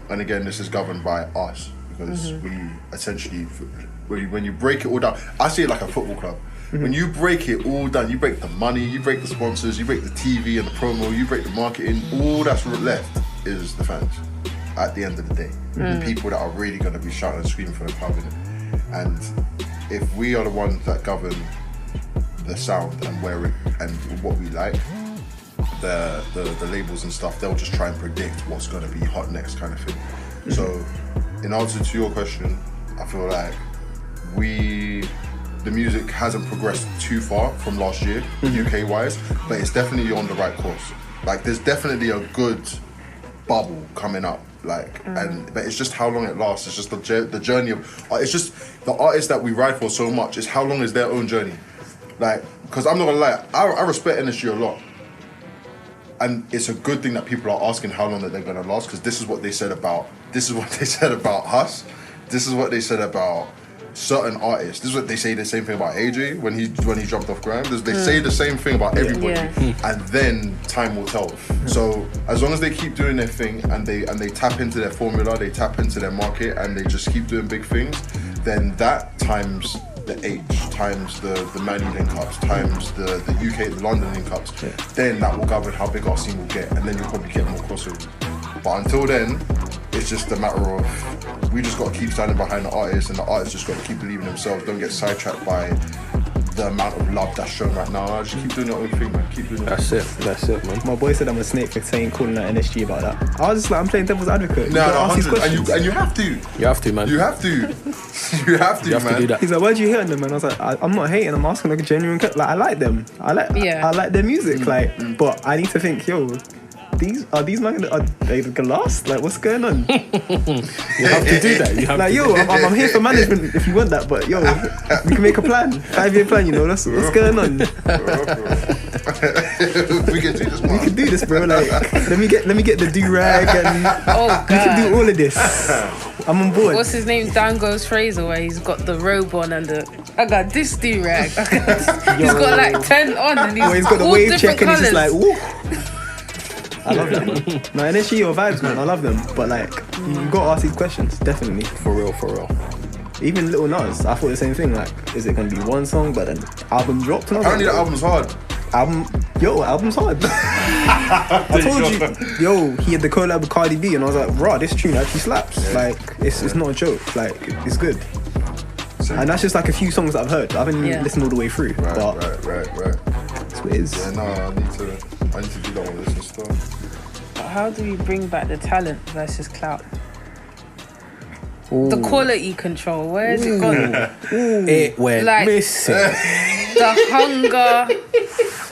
and again this is governed by us because we essentially when you break it all down, I see it like a football club. When you break it all down, you break the money, you break the sponsors, you break the TV and the promo, you break the marketing. All that's left is the fans. At the end of the day, the people that are really going to be shouting and screaming for the club, innit? And if we are the ones that govern the sound and where it and what we like, the labels and stuff, they'll just try and predict what's going to be hot next, kind of thing. So, in answer to your question, I feel like the music hasn't progressed too far from last year, UK wise, but it's definitely on the right course. Like there's definitely a good bubble coming up. Like, but it's just how long it lasts. It's just the journey of. It's just the artists that we ride for so much. Is how long is their own journey. Like, because I'm not gonna lie, I respect industry a lot, and it's a good thing that people are asking how long that they're gonna last. Because this is what they said about. This is what they said about us. This is what they said about certain artists. This is what they say the same thing about AJ when he jumped off Grime. They say the same thing about everybody, and then time will tell. So as long as they keep doing their thing and they tap into their formula, they tap into their market, and they just keep doing big things, then that times the H, times the Manny link-ups, times the UK, the London link-ups, then that will govern how big our scene will get, and then you'll probably get more crossovers. But until then, it's just a matter of we just got to keep standing behind the artists, and the artists just got to keep believing themselves. Don't get sidetracked by the amount of love that's shown right now. Just keep doing your own thing, man. Keep doing it. That's it, man. My boy said I'm a snake for calling out NSG about that. I was just like, I'm playing devil's advocate. No, 100. And you have to. You have to, man. You have to. You have to, You have man. to do that. He's like, where'd you hear them? And I was like, I'm not hating. I'm asking like a genuine. Like, I like them. I like their music. Like, but I need to think, yo, are these man are they gonna last? Like, what's going on? You have to do that. You have Like, to. yo, I'm here for management if you want that. But yo, we can make a plan, 5-year plan. You know, that's what's going on. We can do this, man. We can do this, bro. Like, let me get the do rag, and Oh we can do god. all of this. I'm on board. What's his name? Darkos Strife, where he's got the robe on and I got this do-rag. He's got like 10 on and He's got the all wave different check, and he's just like, colours. woo. I love them. No, NSG your vibes, man. I love them. But like, you got to ask these questions, definitely. For real. Even Lil Nas, I thought the same thing. Like, is it gonna be one song, but then album dropped? And I was Apparently the like, album's hard. album's hard. I told you, he had the collab with Cardi B, and I was like, raw, this tune actually slaps. Yeah. Like, it's not a joke. Like, it's good. And that's just like a few songs that I've heard. I haven't listened all the way through. Right. But that's what it is. Yeah, no, I need to do that one. Listen stuff. How do we bring back the talent versus clout? The quality control, where is it gone? It went Like- missing. The hunger,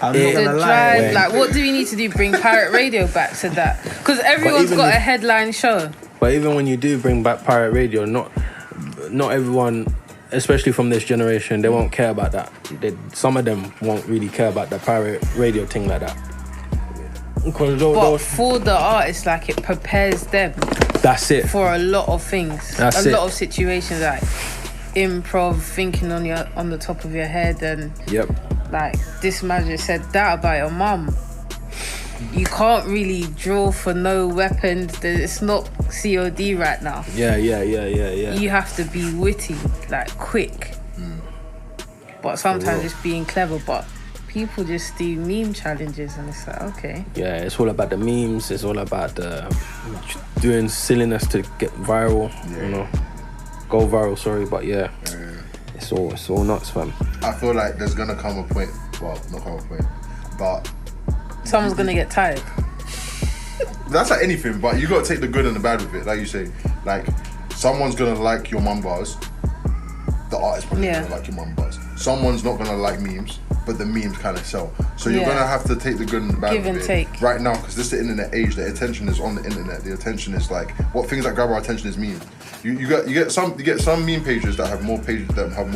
I'm the not gonna lie. drive. Like, what do we need to do? Bring Pirate Radio back to that? Because everyone's even got if- a headline show. But even when you do bring back pirate radio, not everyone, especially from this generation, they won't care about that. Some of them won't really care about the pirate radio thing like that. But for the artists, like, it prepares them That's it. for a lot of things. That's a it. lot of situations, like improv, thinking on the top of your head, and Yep. like this man just said that about your mum. You can't really draw for no weapons. It's not COD right now. Yeah. You have to be witty, like quick. But sometimes it's being clever. But people just do meme challenges, and it's like, okay. Yeah, it's all about the memes. It's all about doing silliness to get viral. Yeah. You know, go viral. Sorry, but yeah, it's all nuts, fam. I feel like there's gonna come a point. Well, not come a point, but Someone's gonna get tired. that's like anything. But you gotta take the good and the bad with it. Like you say, like someone's gonna like your mum bars. The artist probably gonna like your mum bars. Someone's not gonna like memes, but the memes kind of sell. So you're gonna have to take the good and the bad Give with and it. take. Right now, because this is the internet age, the attention is on the internet. The attention is like what things that grab our attention is memes. You get some meme pages that have more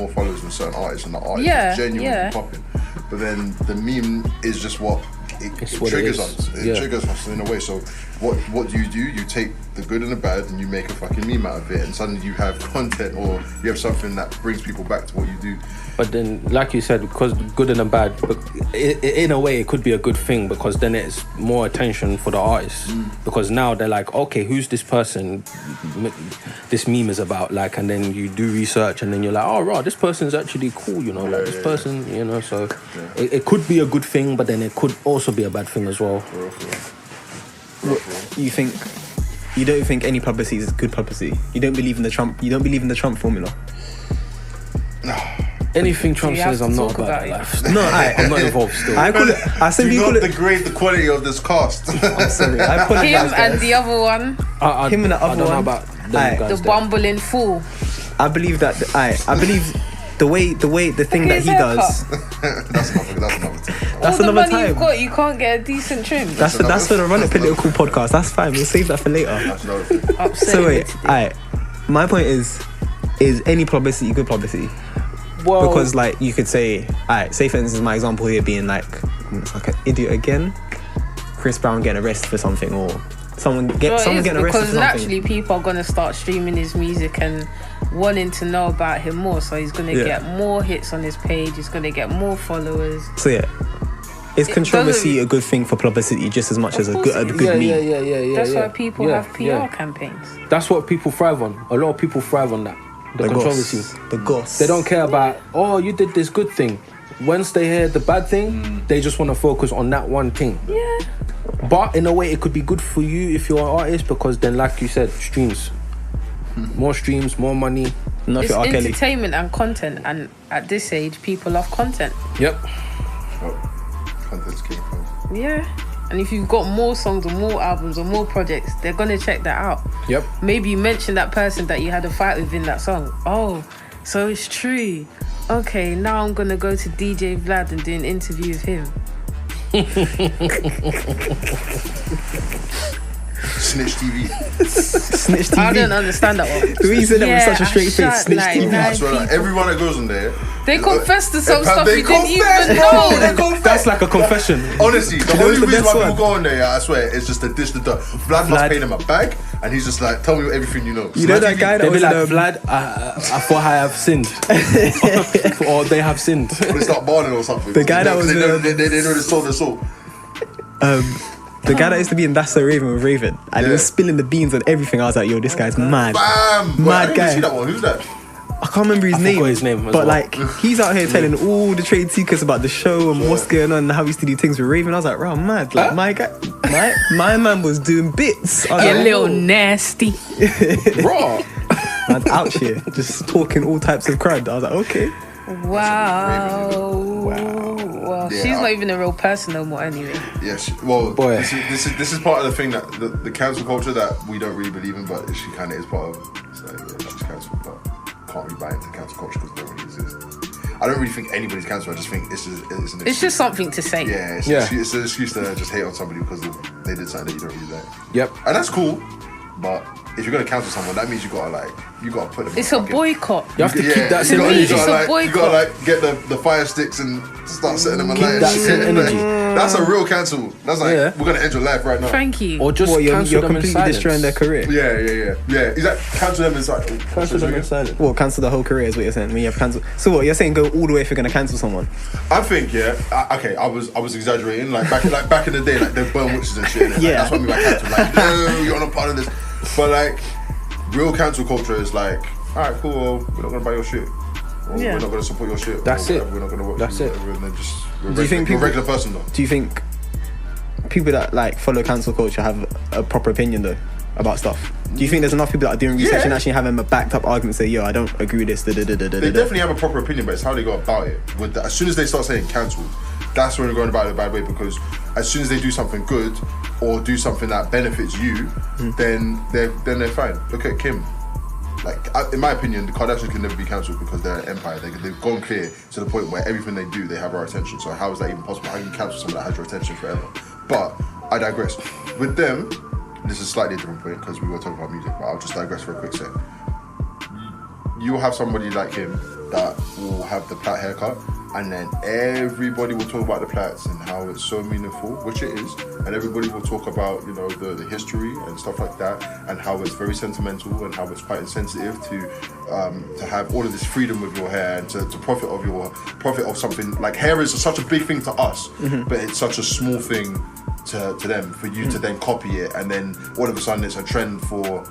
followers than certain artists, and the artist is genuinely popping. But then the meme is just what it triggers us. It triggers us in a way. So what do? You take the good and the bad, and you make a fucking meme out of it, and suddenly you have content, or you have something that brings people back to what you do. But then, like you said, because good and the bad, but in a way, it could be a good thing because then it's more attention for the artists. Because now they're like, okay, who's this person this meme is about? Like, and then you do research, and then you're like, oh, right, this person's actually cool, you know, like this person, you know. So it could be a good thing, but then it could also be a bad thing as well. You think? You don't think any publicity is good publicity? You don't believe in the Trump? You don't believe in the Trump formula? Anything Trump you have says, to I'm not talk about about that it. life. No, I'm not involved still. I call it. I Do simply call not it. degrade the quality of this cast. I'm sorry. I apologize, Him guys. and the other one, I Him and the I other don't know one. about them Aye. guys the there. bumbling fool. I believe that. I believe the thing that he does. That's another thing. That's All the another money time. you've got, you can't get a decent trim. That's for the Run It Political podcast. That's fine. We'll save that for later. That's another thing. Upsetting So me wait, today. my point is any publicity good publicity? Well, Because like you could say, say for instance my example here being like, it's like an idiot again, Chris Brown getting arrested for something, or someone Well, getting it is, arrested for because something. naturally people are going to start streaming his music and wanting to know about him more, so he's going to Yeah. get more hits on his page, he's going to get more followers. So yeah, is It controversy doesn't- a good thing for publicity just as much as a course good it is. meme? yeah. That's yeah. why people Yeah, have PR yeah. campaigns. That's what people thrive on. A lot of people thrive on that. The controversy. The goss. They don't care about, oh, you did this good thing. Once they hear the bad thing, they just want to focus on that one thing. Yeah. But in a way, it could be good for you if you're an artist, because then, like you said, streams. More streams, more money. Not It's for R. Kelly. entertainment and content, and at this age, people love content. Yep. Content's king. Yeah. And if you've got more songs or more albums or more projects, they're going to check that out. Yep. Maybe you mention that person that you had a fight with in that song. Oh, so it's true. Okay, now I'm going to go to DJ Vlad and do an interview with him. Snitch TV. Snitch TV. I don't understand that one. The way you said that with such a I straight face. shot Snitch like TV. nine I swear, like, people. everyone that goes on there. They confess to some stuff They you didn't confess, even bro. know. They confess. That's like a confession. Honestly, the know only what's the reason best why one? people go on there, yeah, I swear, is just to dish the dirt. Vlad must pay them a bag, and he's just like, tell me everything you know. You know that TV, guy that They'll be was like, in Vlad, I thought I have sinned. Or they have sinned. They start barning or something. The guy that was, they know the soul, the soul. the guy that used to be in That's So Raven with Raven, and he was Yeah. spilling the beans on everything. I was like, yo, this guy's mad. Bam! Mad I didn't guy. even see that one. Who's that? I can't remember his name. forgot his name as but well. like he's out here telling all the trade secrets about the show and what's going on and how he used to do things with Raven. I was like, wow, mad. Like my guy, my man was doing bits. I was You like, little nasty. Bro. man, out here just talking all types of crud. I was like, okay. Wow. Well, Yeah, she's not even a real person no more anyway. Yes. Well, Boy. This is part of the thing that the cancel culture that we don't really believe in, but she kind of is part of. It's like, yeah, she's cancelled, but can't really buy into cancel culture because it don't really exist. I don't really think anybody's cancelled. I just think it's an excuse. It's just something to say. Yeah, it's an excuse to just hate on somebody because they did something that you don't really like. Yep. And that's cool, but if you're gonna cancel someone, that means you gotta put them. It's a boycott. You have to keep that you same gotta, energy. you gotta, It's a like, you gotta boycott. get the fire sticks and start setting them alight. that same energy. That's a real cancel. That's like Yeah. we're gonna end your life right now. Thank you. Or just Well, you're cancel them in completely silence. destroying their career. Yeah. Exactly. Cancel them inside. Cancel them in silence. Well, cancel the whole career is what you're saying. When you have cancel. So what you're saying? Go all the way if you're gonna cancel someone. I think okay. I was exaggerating. Like back in the day, like they burn witches and shit. Yeah. That's what I mean by cancel. Like no, you're not part of this. But like real cancel culture is like, all right, cool. Well, we're not gonna buy your shit. Or Yeah. We're not gonna support your shit. That's or it. whatever. We're not gonna watch That's you. it. Whatever, and then just Do you think you're a people- regular person though? Do you think people that like follow cancel culture have a proper opinion though about stuff? Do you think there's enough people that are doing research Yeah. and actually having a backed up argument, say, yo, I don't agree with this. They definitely have a proper opinion, but it's how they go about it. With as soon as they start saying cancelled, that's when they're going about it a bad way, because as soon as they do something good or do something that benefits you, then they're fine. Look at Kim. Like, in my opinion, the Kardashians can never be cancelled because they're an empire. They've gone clear to the point where everything they do, they have our attention. So how is that even possible? How can you cancel someone that has your attention forever? But I digress. With them, this is slightly a different point because we were talking about music, but I'll just digress for a quick sec. You'll have somebody like him that will have the plait haircut, and then everybody will talk about the plaits and how it's so meaningful, which it is, and everybody will talk about, you know, the history and stuff like that, and how it's very sentimental and how it's quite insensitive to have all of this freedom with your hair and to profit of something. Like, hair is such a big thing to us, but it's such a small thing to them, for you to then copy it, and then all of a sudden it's a trend for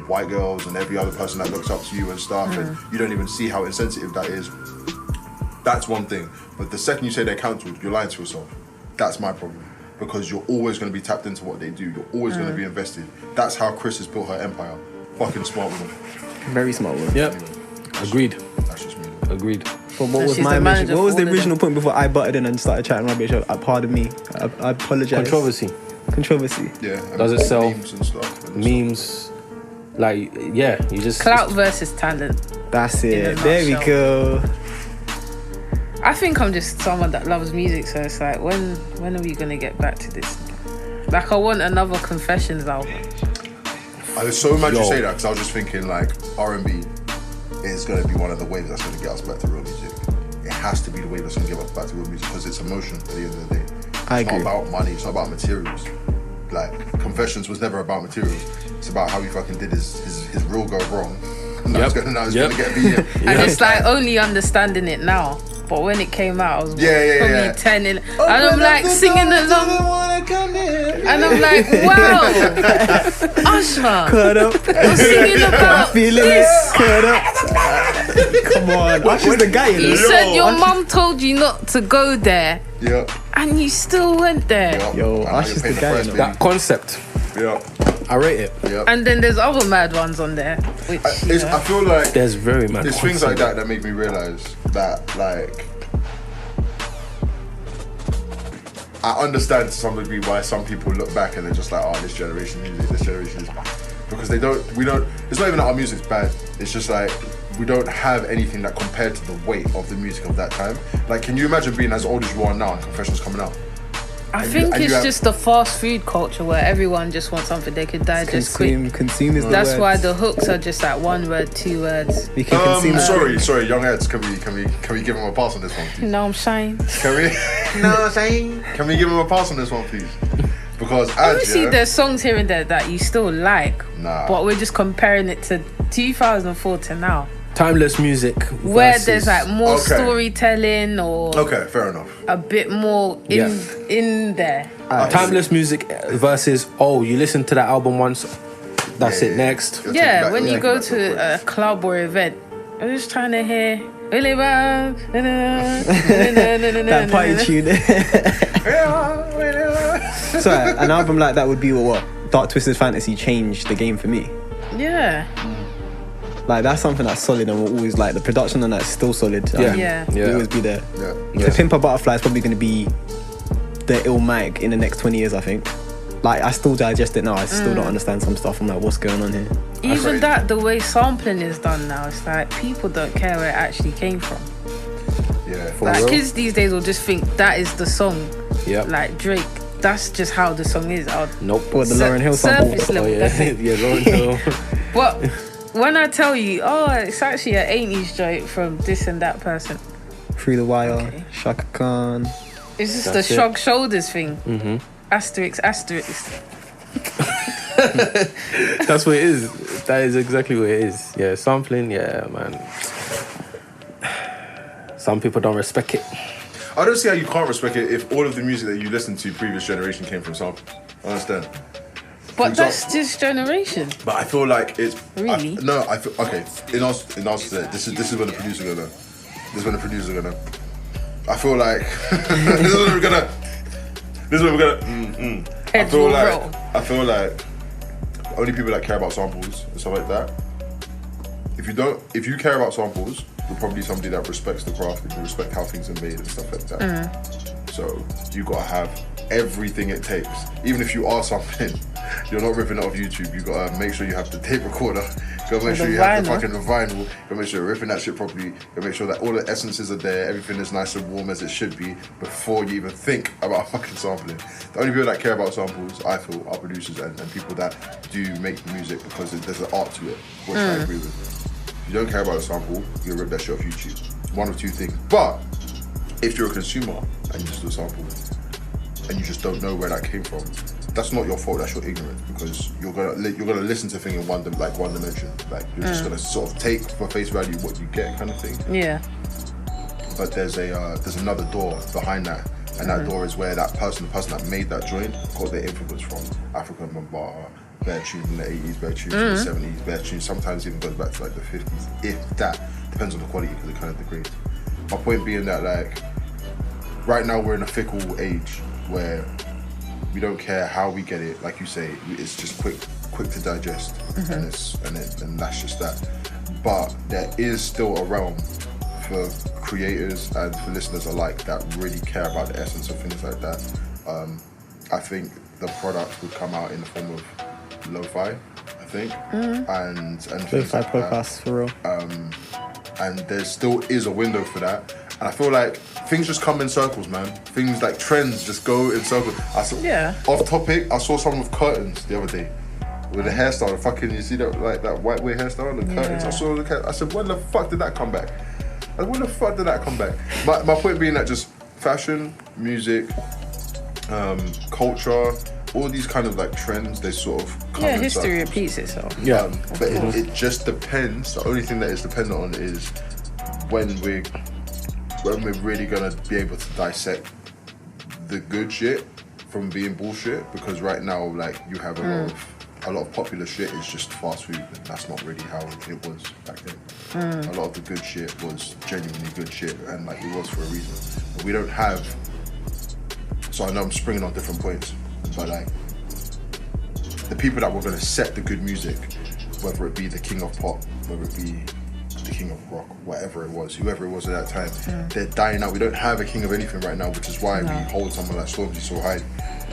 white girls and every other person that looks up to you and stuff, and you don't even see how insensitive that is. That's one thing. But the second you say they're cancelled, you're lying to yourself. That's my problem, because you're always going to be tapped into what they do. You're always going to be invested. That's how Chris has built her empire. Fucking smart woman. Very smart one. Yep. Agreed. That's just me. Agreed. But what was she's my the manager what was for the all of original them. point before I butted in and started chatting rubbish? Pardon me. I apologize. Controversy. Controversy. Yeah. And Does it sell memes and stuff? And Memes. Like, yeah, you just Clout versus talent. That's In a it. There we nutshell. go. I think I'm just someone that loves music, so it's like, when are we gonna get back to this? Like, I want another Confessions album. I was so mad you Yo. say that because I was just thinking like R&B is going to be one of the waves that's going to get us back to real music. It has to be the wave that's going to get us back to real music because it's emotion at the end of the day. I It's agree. not about money. It's not about materials. Like Confessions was never about materials. It's about how he fucking did his real go wrong. Now Yep. it's Yep. gonna get me. And it's like only understanding it now. But when it came out, I was probably 10. And I'm like singing along. And I'm like, wow, Usher, Cut up. you're singing about Feeling this. it. Cut up. Come on. Usher's the guy, you You know. said your mum told you not to go there, Yeah. and you still went there. Yo, I know Usher's you paid the guy, price, you know. that concept. baby. Yeah. I rate it. Yeah. And then there's other mad ones on there, which you know. I feel like There's very mad. there's things like concept. that make me realize that like I understand to some degree why some people look back and they're just like, oh, this generation music, this generation is because we don't. It's not even that our music's bad. It's just like we don't have anything that compared to the weight of the music of that time. Like, can you imagine being as old as you are now and Confessions coming out? I and think you it's have- just the fast food culture where everyone just wants something they could digest quick. Consume is the That's word. why the hooks are just like 1 word, 2 words. We can consume it. Sorry, young heads. Can we give him a pass on this one, please? You know what I'm saying? Can we? Can we give him a pass on this one, please? Because Obviously, there's songs here and there that you still like, Nah. but we're just comparing it to 2004 to now, Timeless music. where versus- there's like more Okay. storytelling or Okay, fair enough. a bit more in there. timeless music versus, oh, you listen to that album once, that's it, next. You're taking Yeah, back- when you're you taking go back the to point. a club or event, I'm just trying to hear that That party tune. So an album like that would be what? Dark Twisted Fantasy changed the game for me. Yeah, Like that's something that's solid and will always like the production on that's still solid. Yeah. Yeah. Will always be there. Yeah. The Pimp a Butterfly is probably going to be the Illmatic in the next 20 years, I think. Like I still digest it now. I still don't understand some stuff. I'm like, what's going on here? even crazy. that, the way sampling is done now, it's like people don't care where it actually came from. Yeah. Like real? kids these days will just think that is the song. Yep. Like Drake, that's just how the song is. Nope. What the Lauryn Hill sample? Surface Oh, level, yeah. that's it. Yeah, Lauryn Hill. But when I tell you, oh, it's actually an 80s joint from this and that person, Through the Wire, Okay. Shaka Khan. it's just That's the it. shrug shoulders thing. Mm-hmm. Asterisk, asterisk. That's what it is. That is exactly what it is. Yeah, sampling, yeah, man. Some people don't respect it. I don't see how you can't respect it if all of the music that you listened to previous generation came from sample. I understand. But that's example- this generation. But I feel like it's Really? I feel okay. In our this is when the producer gonna. This is when the producer gonna. I feel like this is when we're gonna. This is when we're gonna. I Heads feel will like roll. I feel like only people that care about samples and stuff like that. If you care about samples, you're probably somebody that respects the craft and you respect how things are made and stuff like that. So you gotta have everything it takes. Even if you are something, you're not ripping it off YouTube. You gotta make sure you have the tape recorder. You gotta make sure the you have the vinyl. fucking vinyl. You gotta make sure you're ripping that shit properly. You gotta make sure that all the essences are there. Everything is nice and warm as it should be before you even think about fucking sampling. The only people that care about samples, I feel, are producers and people that do make music because there's an art to it, which I agree with. If you don't care about a sample, you'll rip that shit off YouTube. One of two things. But if you're a consumer and you just do a sample and you just don't know where that came from, that's not your fault. That's your ignorance because you're gonna listen to things in one dimension. Like you're just gonna sort of take for face value what you get, kind of thing. Yeah. But there's another door behind that, and that door is where the person that made that joint got their influence from. African Bambaataa, Bear tunes in the 80s, Bear tunes in the 70s, Bear tunes sometimes even goes back to like the 50s, if that. Depends on the quality because it kind of degrades. My point being that like right now we're in a fickle age where we don't care how we get it. Like you say, it's just quick to digest, and that's just that. But there is still a realm for creators and for listeners alike that really care about the essence of things like that. I think the product would come out in the form of lo-fi. I think, and things Lo-fi like podcasts for real. and there still is a window for that. And I feel like things just come in circles, man. Things like trends just go in circles. Off topic, I saw someone with curtains the other day. With a hairstyle, you see that like that white way hairstyle, the curtains. I said, when the fuck did that come back? My point being that just fashion, music, culture, all these kind of like trends, they sort of come in history circles. repeats itself. But it just depends. The only thing that is dependent on is when we're really gonna be able to dissect the good shit from being bullshit, because right now, like, you have a lot of popular shit is just fast food, and that's not really how it was back then. A lot of the good shit was genuinely good shit, and like it was for a reason. But we don't have. So I know I'm springing on different points, but like the people that were gonna set the good music, whether it be the king of pop, whether it be the king of rock, whatever it was, whoever it was at that time, they're dying out. We don't have a king of anything right now, which is why we hold someone like Stormzy so high.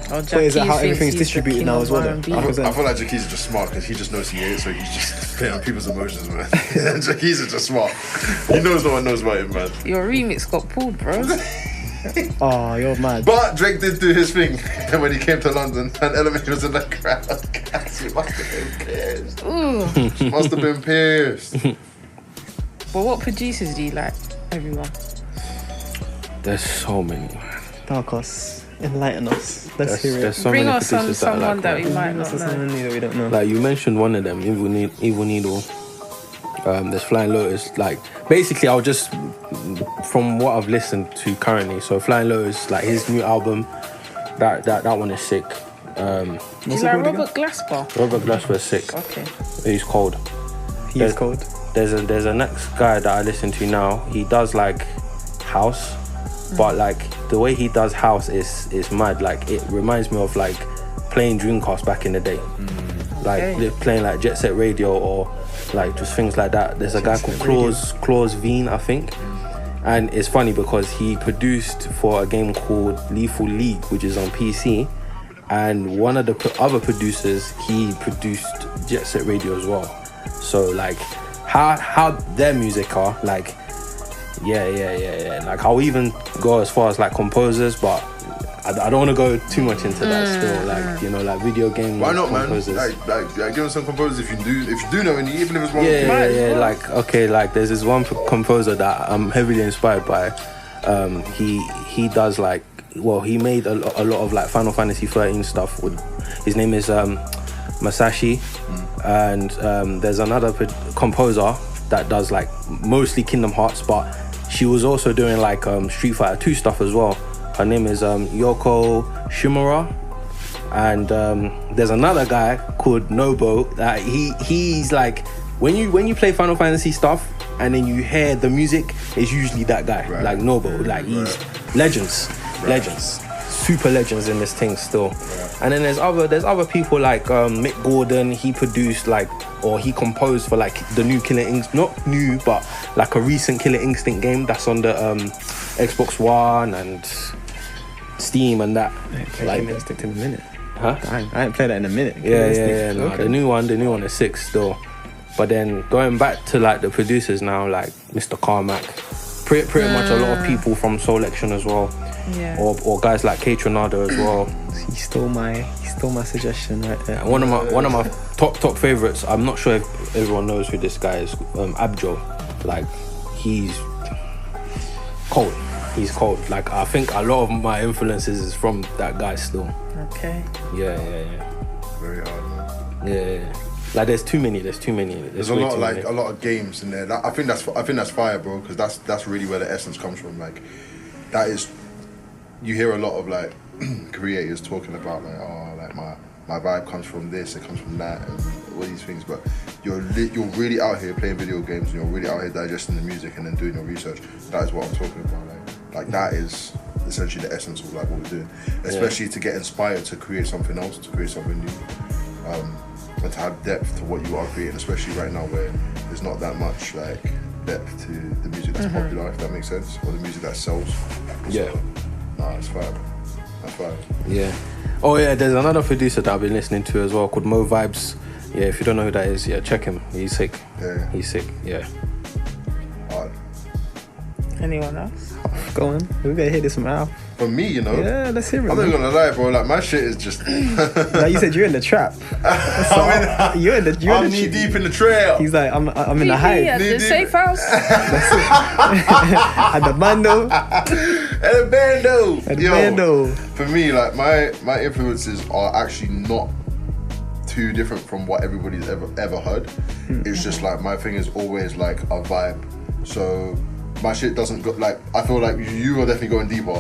But is that how everything's distributed now as well? I feel like Jackie's is just smart because he just knows he is, so he's just playing on people's emotions, man. Jackie's is just smart. He knows no one knows about him, man. Your remix got pulled, bro. Oh, you're mad. But Drake did do his thing when he came to London, and Element was in the crowd. Cassie must have been pissed. She must have been pissed. But what producers do you like, everyone? There's so many, man. Darkos, enlighten us. Let's hear it. So Bring many us producers someone that like, we might not Someone know. new that we don't know. like you mentioned one of them, Evil Needle. There's Flying Lotus. Like, basically, I'll just, from what I've listened to currently, so Flying Lotus, like his new album, that one is sick. Do you like Robert Glasper? Robert Glasper is sick. Okay. He's cold. He is cold. There's a next guy that I listen to now. He does like house, but like the way he does house is mad. Like, it reminds me of like playing Dreamcast back in the day. Like playing like Jet Set Radio or like just things like that. There's a guy called Claus Veen, I think. And it's funny because he produced for a game called Lethal League, which is on PC. And one of the other producers, he produced Jet Set Radio as well. So like how their music are, like yeah. Like I'll even go as far as like composers, but I don't want to go too much into that still. Like, you know, like video game Why not, composers. man? Like give us some composers if you do know any, even if it's one. Yeah. Like, okay, like there's this one composer that I'm heavily inspired by. He does like, well, he made a lot of like Final Fantasy 13 stuff. His name is Masashi, and there's another composer that does like mostly Kingdom Hearts, but she was also doing like Street Fighter 2 stuff as well. Her name is Yoko Shimura, and there's another guy called Nobo that he's like, when you play Final Fantasy stuff and then you hear the music, it's usually that guy, like Nobo. Like, he's legends, super legends in this thing still. And then there's other people like Mick Gordon. He produced like, or he composed for like the new Killer Instinct, not new, but like a recent Killer Instinct game that's on the Xbox One and Steam and that. I ain't played like, Killer Instinct in a minute. Huh? I ain't played that in a minute. Yeah. No, the new one is sick still. But then going back to like the producers now, like Mr. Carmack, pretty much a lot of people from Soul Action as well. Yeah. Or guys like K Tronado as well. He stole my suggestion right there. And one of my top favorites. I'm not sure if everyone knows who this guy is. Abjo, like he's cold. He's cold. Like, I think a lot of my influences is from that guy still. Okay. Yeah. Very hard, man. Yeah. Like there's too many. There's a lot of games in there. I think that's fire, bro, because that's really where the essence comes from. Like, that is, you hear a lot of like creators talking about like, oh, like my vibe comes from this, it comes from that, and all these things. But you're really out here playing video games, and you're really out here digesting the music and then doing your research. That is what I'm talking about. Like that is essentially the essence of like what we're doing, especially to get inspired to create something else, to create something new. And to have depth to what you are creating, especially right now where there's not that much like depth to the music that's popular, if that makes sense, or the music that sells. Yeah. So, nah, it's fire. That's fire. Yeah. Oh yeah, there's another producer that I've been listening to as well called Mo Vibes. Yeah, if you don't know who that is, yeah, check him. He's sick. Yeah. He's sick. Yeah. Alright. Anyone else? Go on. We better hear this from Al. For me, you know. Yeah, let's hear it. I'm not gonna lie, bro. Like my shit is just. Like you said, you're in the trap. You're I'm knee deep in the trail. He's like, I'm in the hive. At the safe house. At the bando. At the bando. At the bando. For me, like my influences are actually not too different from what everybody's ever heard. It's just like my thing is always like a vibe. So my shit doesn't go like, I feel like you are definitely going deeper,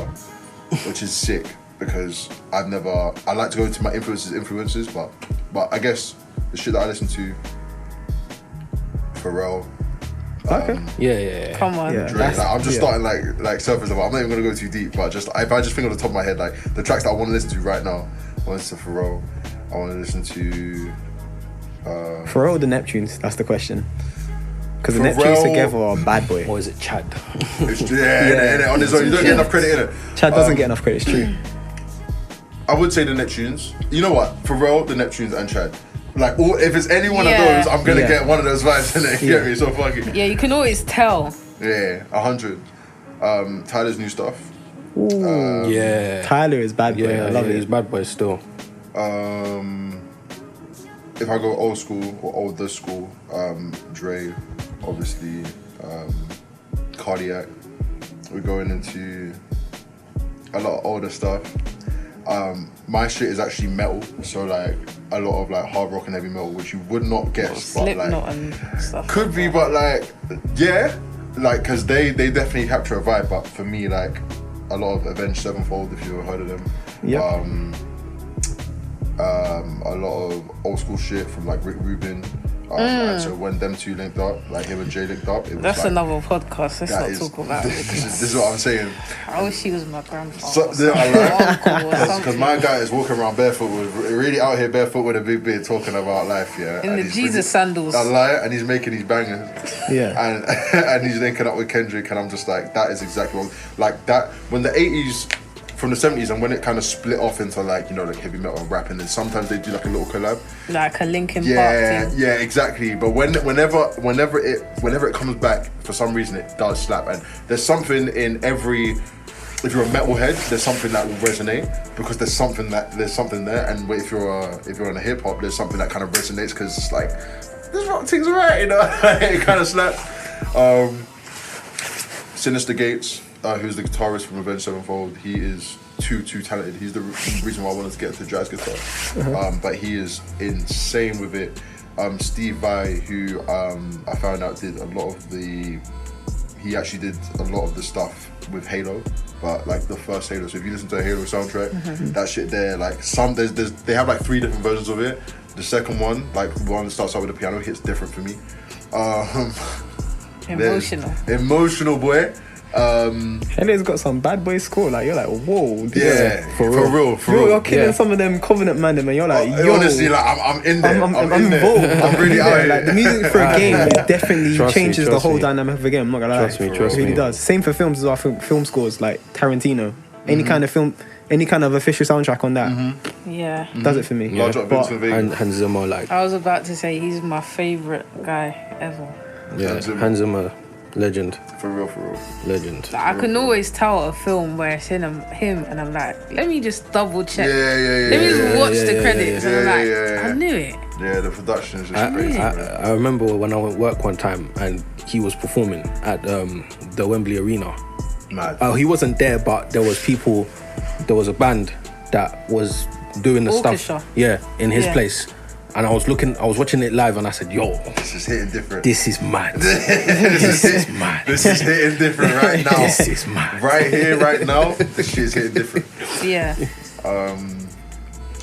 which is sick because I like to go to my influences, but I guess the shit that I listen to, Pharrell. Okay. Yeah. Come on. Yeah. Drake, like, I'm just starting like surface level. I'm not even gonna go too deep, but just if I just think on the top of my head, like the tracks that I want to listen to right now, I want to listen to Pharrell. I want to listen to Pharrell or the Neptunes? That's the question. Because the Pharrell- Neptunes together are bad boy. Or is it Chad? yeah, on his own. You don't get enough credit in it. Chad doesn't get enough credit. It's true. I would say the Neptunes. You know what? Pharrell, the Neptunes, and Chad. Like, if it's any one of Yeah. those, I'm gonna Yeah. get one of those vibes in it. You get me? So fuck it. Yeah, you can always tell. Yeah, 100. Tyler's new stuff. Yeah. Tyler is bad boy. I love He's it. bad boy still. If I go old school or older school, Dre, obviously, Cardiac. We're going into a lot of older stuff. My shit is actually metal, so like a lot of like hard rock and heavy metal, which you would not guess, but Slipknot like and stuff. could be, but like yeah, like because they definitely capture a vibe. But for me, like a lot of Avenged Sevenfold, if you ever heard of them. Yep. A lot of old school shit from like Rick Rubin. And so when them two linked up, like him and Jay linked up, it was That's like, another podcast. Let's that not is- talk about it. this is what I'm saying. I wish he was my grandfather. So, or uncle or Because something. my guy is walking around barefoot, really out here barefoot with a big beard, talking about life, yeah. In and the he's Jesus sandals. I lie, and he's making these bangers. Yeah. And and he's linking up with Kendrick, and I'm just like, that is exactly what, like that, when the 80s, from the 70s, and when it kind of split off into like, you know, like heavy metal and rap, and then sometimes they do like a little collab. Like a Linkin Park Yeah, thing. yeah, exactly. But whenever it comes back, for some reason it does slap. And there's something in every, if you're a metalhead, there's something that will resonate because there's something there. And if you're in a hip hop, there's something that kind of resonates because it's like, this rock thing's alright, you know. It kind of slaps. Sinister Gates, who's the guitarist from Avenged Sevenfold, he is too talented. He's the reason why I wanted to get into jazz guitar. But he is insane with it. Steve Vai, who I found out did a lot of the stuff with Halo, but like the first Halo. So if you listen to a Halo soundtrack, that shit there, like they have like 3 different versions of it. The second one, like the one that starts out with the piano, hits different for me. Emotional boy. Hele's got some bad boy score. Like you're like, whoa. For real. You're killing some of them Covenant man, and you're like, yo. Honestly, like I'm in there. I'm involved. I'm really out here. Like the music for a game definitely changes the whole me. dynamic of a game. I'm not gonna lie. Trust me. It really does. Same for films as well. Film scores like Tarantino. Any kind of film, any kind of official soundtrack on that Yeah. does it for me. Large up Vincent Vega. And Hans Zimmer, like, I was about to say he's my favourite guy ever. yeah, Hans Zimmer, legend, For real. legend. Like, I can always tell a film where it's him and I'm like, let me just double check. Yeah. Let me just watch the credits and I'm like, yeah. I knew it. Yeah, the production is just crazy. I remember when I went work one time and he was performing at the Wembley Arena. Mad. Oh, he wasn't there, but there was a band that was doing the Orchestra. stuff. Yeah, in his place. And I was watching it live and I said, yo, This is hitting different. this is mad. This is mad. This is hitting different right now. This is mad. Right here, right now, this shit is hitting different. Yeah.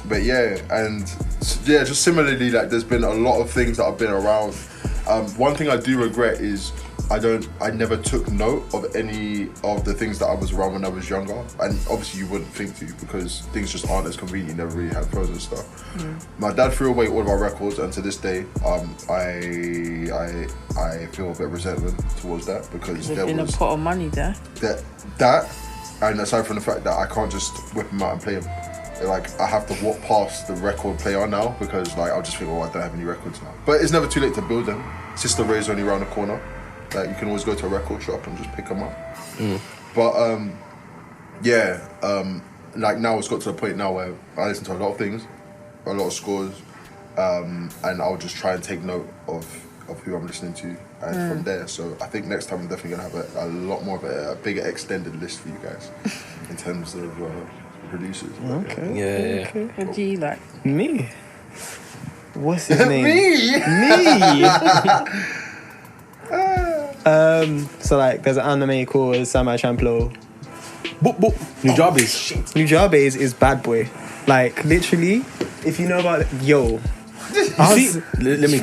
But yeah, and yeah, just similarly, like there's been a lot of things that have been around. One thing I do regret is I never took note of any of the things that I was around when I was younger, and obviously you wouldn't think to because things just aren't as convenient. You never really had phones and stuff. My dad threw away all of our records, and to this day, I feel a bit of resentment towards that because There's there been a was pot of money there. that, and aside from the fact that I can't just whip them out and play them like I have to walk past the record player now because like I'll just think, I don't have any records now. But it's never too late to build them. Sister Ray's only around the corner. Like you can always go to a record shop and just pick them up. But like now it's got to the point now where I listen to a lot of things, a lot of scores, and I'll just try and take note of who I'm listening to, and from there. So I think next time I'm definitely gonna have a lot more of a bigger extended list for you guys in terms of producers. Okay. What do you like? Me? What's his name? Me. So like there's an anime called Samurai Champloo. Boop boop. Nujabes. Nujabes is bad boy. Like literally, if you know about let me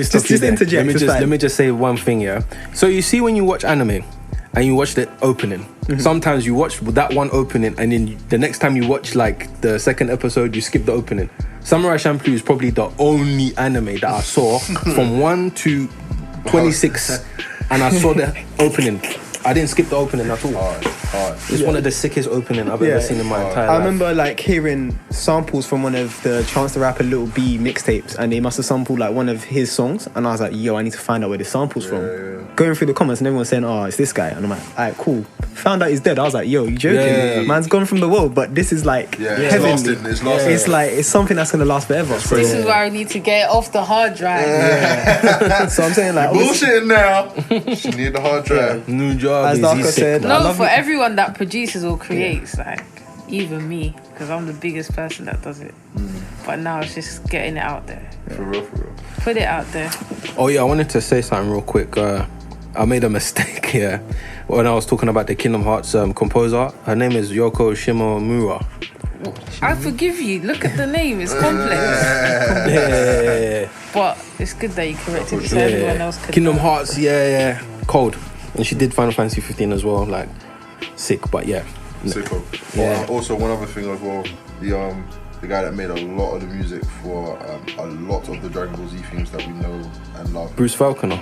stop you there. interject. Let me just say one thing, yeah. So you see when you watch anime and you watch the opening, sometimes you watch that one opening and then the next time you watch like the second episode, you skip the opening. Samurai Champloo is probably the only anime that I saw from 1 to 26 and I saw the opening. I didn't skip the opening at all. It's one of the sickest opening I've ever seen in my entire life. I remember like hearing samples from one of the Chance the Rapper Little B mixtapes, and they must have sampled like one of his songs, and I was like, yo, I need to find out where the sample's from. Going through the comments and everyone's saying, oh, it's this guy, and I'm like, alright, cool. Found out he's dead. I was like, yo, you joking? Man's gone from the world, but this is like heavenly. It's lasting. It's like it's something that's gonna last forever. So, This is why I need to get it off the hard drive. so I'm saying like bullshitting now. She need the hard drive. Nujabes. As Darkos said, No, for everyone that produces or creates, like even me, because I'm the biggest person that does it. But now it's just getting it out there. For real. Put it out there. Oh yeah, I wanted to say something real quick. I made a mistake here when I was talking about the Kingdom Hearts composer. Her name is Yoko Shimomura. I forgive you. Look at the name. It's complex. But it's good that you corrected it so everyone else could Kingdom know. Hearts, cold. And she did Final Fantasy 15 as well, like sick, but yeah. Sicko. Yeah. Also, one other thing as well, the guy that made a lot of the music for a lot of the Dragon Ball Z themes that we know and love. Bruce Falconer.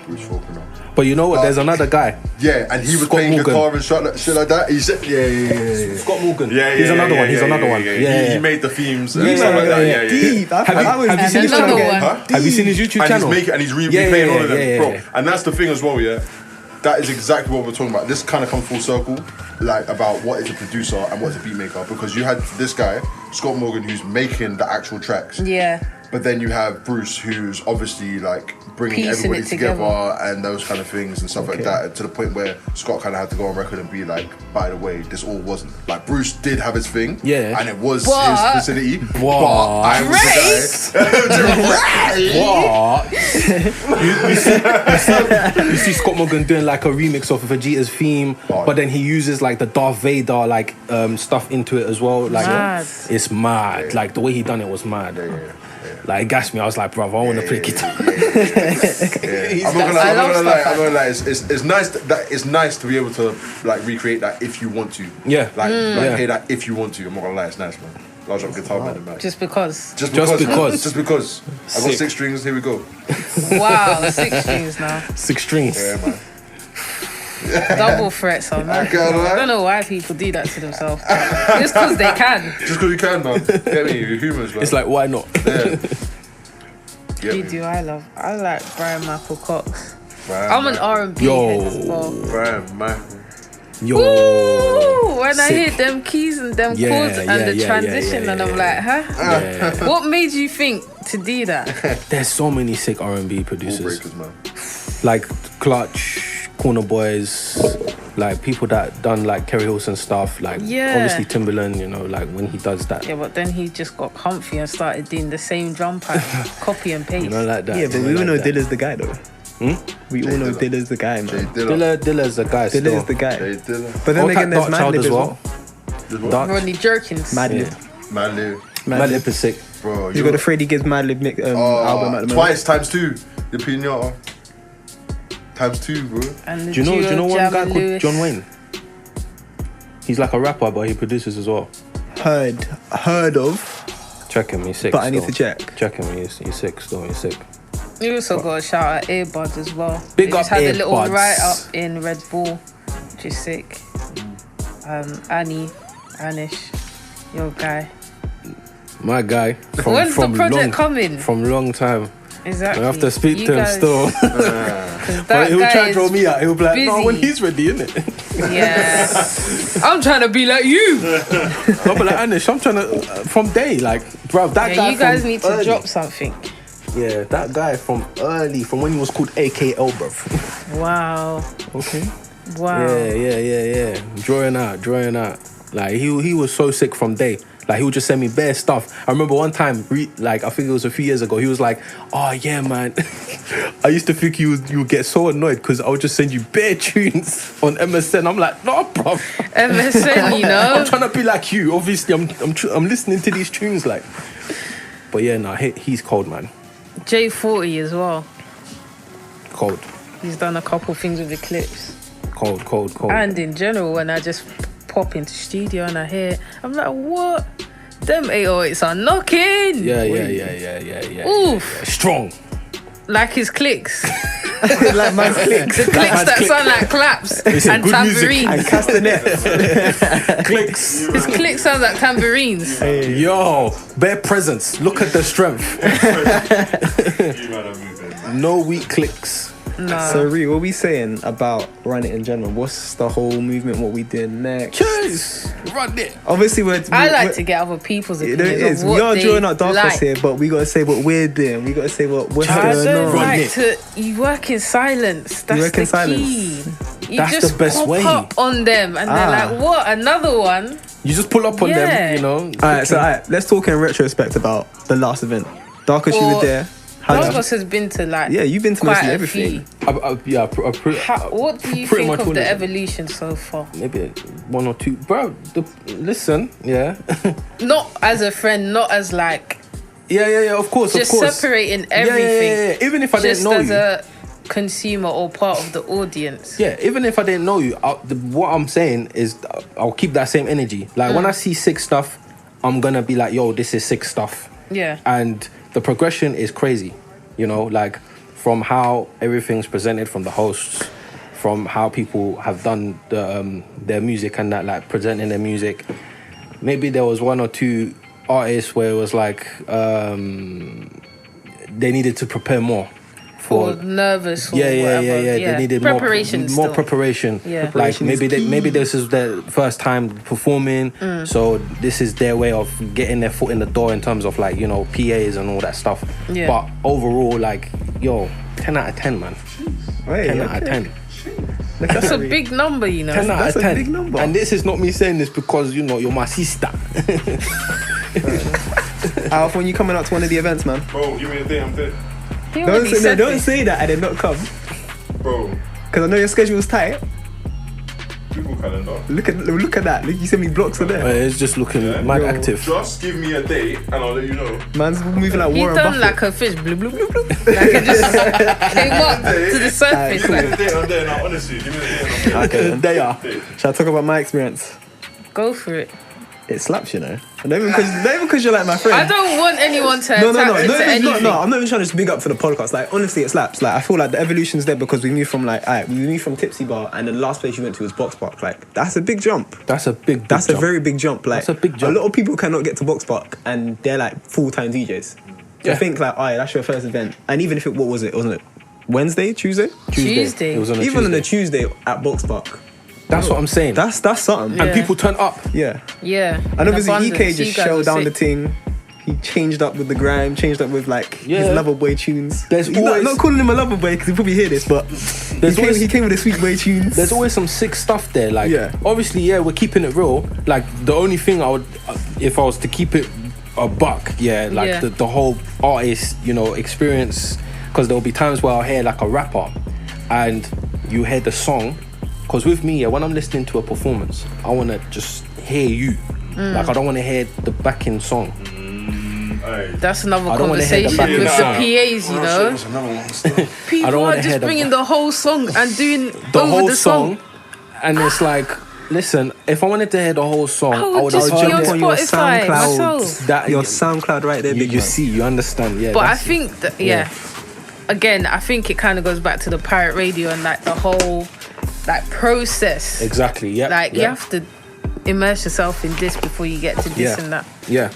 But you know what? There's another guy. Yeah, and he was playing guitar and shit like that. He said, yeah. Scott Morgan. Yeah, He's another one. He's another one. He made the themes and stuff like that. Deep. Have you seen his channel? Have you seen his YouTube channel? And he's replaying all of them, bro. And that's the thing as well, yeah. That is exactly what we're talking about. This kind of comes full circle, like about what is a producer and what is a beat maker. Because you had this guy, Scott Morgan, who's making the actual tracks. Yeah. But then you have Bruce, who's obviously like bringing Piecing everybody it together. and those kind of things and stuff like that, to the point where Scott kind of had to go on record and be like, by the way, this all wasn't. Like Bruce did have his thing, and it was his facility, but I was the guy. You see Scott Morgan doing like a remix of Vegeta's theme, but then he uses like the Darth Vader like stuff into it as well. Like it's mad. Like the way he done it was mad. Like it gassed me. I was like, bro, I want to play guitar. I'm not gonna lie. It's nice. It's nice to be able to like recreate that if you want to. Yeah. Play that if you want to. I'm not gonna lie. It's nice, man. Large up guitar man. Just because. Just because. I got 6 strings. Here we go. Wow, 6 strings now. 6 strings. Yeah, man. Double threats on that. I don't know why people do that to themselves. Just because they can. Just because you can, man. Get me, you're humans, man. It's like, why not? Who do I love? I like Brian Michael Cox. I'm an R&B head as well. Brian Michael. Ooh, when I hear them keys and them chords and the transition, and I'm like, huh? What made you think to do that? There's so many sick R&B producers. Breakers, man. Like Clutch, Corner Boys, like people that done like Kerry Hilson stuff, like obviously Timberland, you know, like when he does that. Yeah, but then he just got comfy and started doing the same drum pattern, copy and paste. You know, like that. Yeah, but we all know Dilla's the guy though. We all know Dilla's the guy, man. Dilla's the guy. Dilla is the guy. But then again, there's Madlib as well. Ronnie Jerkins. Madlib is sick. Bro, you got the Freddie Gibbs Madlib album at the moment. Twice ×2. The Pinata. ×2, bro. And do you know one guy called John Wayne? He's like a rapper, but he produces as well. Heard of. Check him, he's sick. But I need to check. Check him, he's sick still, he's sick. You also got a shout out Earbuds as well. Big up just had Earbuds. a little write up in Red Bull, which is sick. Anish, your guy. My guy. When's the project coming? From long time. Exactly. I have to speak You to him guys- still. But he'll try to draw me out. He'll be like, no, busy. when he's ready, innit? Yeah. I'm trying to be like you. I'll be like, Anish, I'm trying to, from day, like, bro, that guy You guys from need to early. drop something. Yeah, that guy from early, from when he was called AKL, bro. Wow. Okay. Wow. Yeah. Drawing out. Like, he was so sick from day. Like, he would just send me bare stuff. I remember one time, like, I think it was a few years ago, he was like, oh, yeah, man. I used to think you would get so annoyed because I would just send you bare tunes on MSN. I'm like, no, bro. MSN, you know? I'm trying to be like you. Obviously, I'm listening to these tunes, like. But yeah, nah, he's cold, man. J40 as well. Cold. He's done a couple things with the clips. Cold. And in general, when I just pop into studio and I hear, I'm like, what? Them 808s are knocking. Yeah. Oof. Yeah. Strong. Like his clicks. Like man's clicks. The clicks that sound like claps and good music. tambourines. And castanets. Clicks. His clicks sound like tambourines. Yo, bare presence. Look at the strength. You man are moving. No weak clicks. No. So, Ree, what we saying about Run It in general? What's the whole movement? What we did next? Cheers. Run it. Obviously, I like to get other people's It opinions is. of what We are they drawing out Darkos like. here, but we gotta say what we're doing. We gotta say what's I going don't on. Run like it. to. You work in silence. That's work in the key. You That's just the best pop way. up on them, and they're like, "What? Another one?" You just pull up on Yeah. them, you know. Alright, let's talk in retrospect about the last event. Darkos, you Well, were there. How did you- Darkos has been to like Yeah, you've been to quite mostly a everything. What do you pretty think much of all the of it. evolution so far? Maybe one or two. Bro, listen, yeah. Not as a friend, not as like Yeah, of course, just of course. separating everything. Yeah. Even if I Just didn't know as you. a consumer or part of the audience. Yeah, even if I didn't know you, what I'm saying is I'll keep that same energy. Like, when I see sick stuff, I'm gonna be like, yo, this is sick stuff. Yeah. And the progression is crazy, you know, like from how everything's presented from the hosts, from how people have done their music and that, like presenting their music. Maybe there was one or two artists where it was like they needed to prepare more. Or nervous or Yeah. whatever. They needed preparation more still. preparation. Yeah. Like maybe this is their first time performing, so this is their way of getting their foot in the door in terms of like, you know, PAs and all that stuff. Yeah. But overall, like, yo, 10 out of 10, man. Hey, 10 out of okay. 10. That's a big number, you know. 10 out That's of a 10. big number. And this is not me saying this because, you know, you're my sister. Alf, when you coming out to one of the events, man? Bro, give me a day, I'm fit. He already said Don't this. say that and then not come. Bro, Because I know your schedule's tight. Google calendar. Look at that. Look, you send me blocks on there. It's just looking mad Yo. active. Just give me a date and I'll let you know. Man's moving like He Warren done Buffett. like a fish, bloop, bloop, bloop, bloop. Like it just came up to the surface. Give me Like, a date, I'm there now, honestly. Give me a date and I'm there. Okay, then. They are. Shall I talk about my experience? go for it. It slaps, you know. Not even because you're like my friend. I don't want anyone to No, attach it to anything. I'm not even trying to just big up for the podcast. Like, honestly, it slaps. Like, I feel like the evolution's there because we moved from Tipsy Bar and the last place you went to was Box Park. Like, that's a big jump. That's a big That's jump. a very big jump. Like, That's a big jump. A lot of people cannot get to Box Park and they're like full-time DJs. Yeah. I think like, alright, that's your first event. And even if what was it? Wasn't it Wednesday, Tuesday? Tuesday. It was on a Even on a Tuesday. Tuesday at Box Park. That's what I'm saying. That's something. Yeah. And people turn up. Yeah. Yeah. And obviously abundance. EK You just guys shelled were down the sick. ting. He changed up with the grime, changed up with like his Yeah. lover boy tunes. There's He's always- not calling him a lover boy because he probably hear this, but he came with the sweet boy tunes. There's always some sick stuff there. Like, Yeah. obviously, yeah, we're keeping it real. Like, the only thing I would, if I was to keep it a buck, like Yeah. the whole artist, you know, experience. Because there'll be times where I'll hear like a rapper, and you hear the song. Because with me, when I'm listening to a performance, I want to just hear you. Like, I don't want to hear the backing song. Hey. That's another I don't wanna hear the conversation with the back PAs, you know. People I don't are wanna hear just the bringing the whole song and doing The over whole the song, and it's like, listen, if I wanted to hear the whole song, I I would would just have be heard on it. on your Spotify SoundCloud. myself. That Your SoundCloud right there, big you man. see, you understand, yeah. But I that's- think that, again, I think it kind of goes back to the pirate radio and like the whole like process. exactly, yeah. Like you yeah. have to immerse yourself in this before you get to this Yeah. and that. Yeah.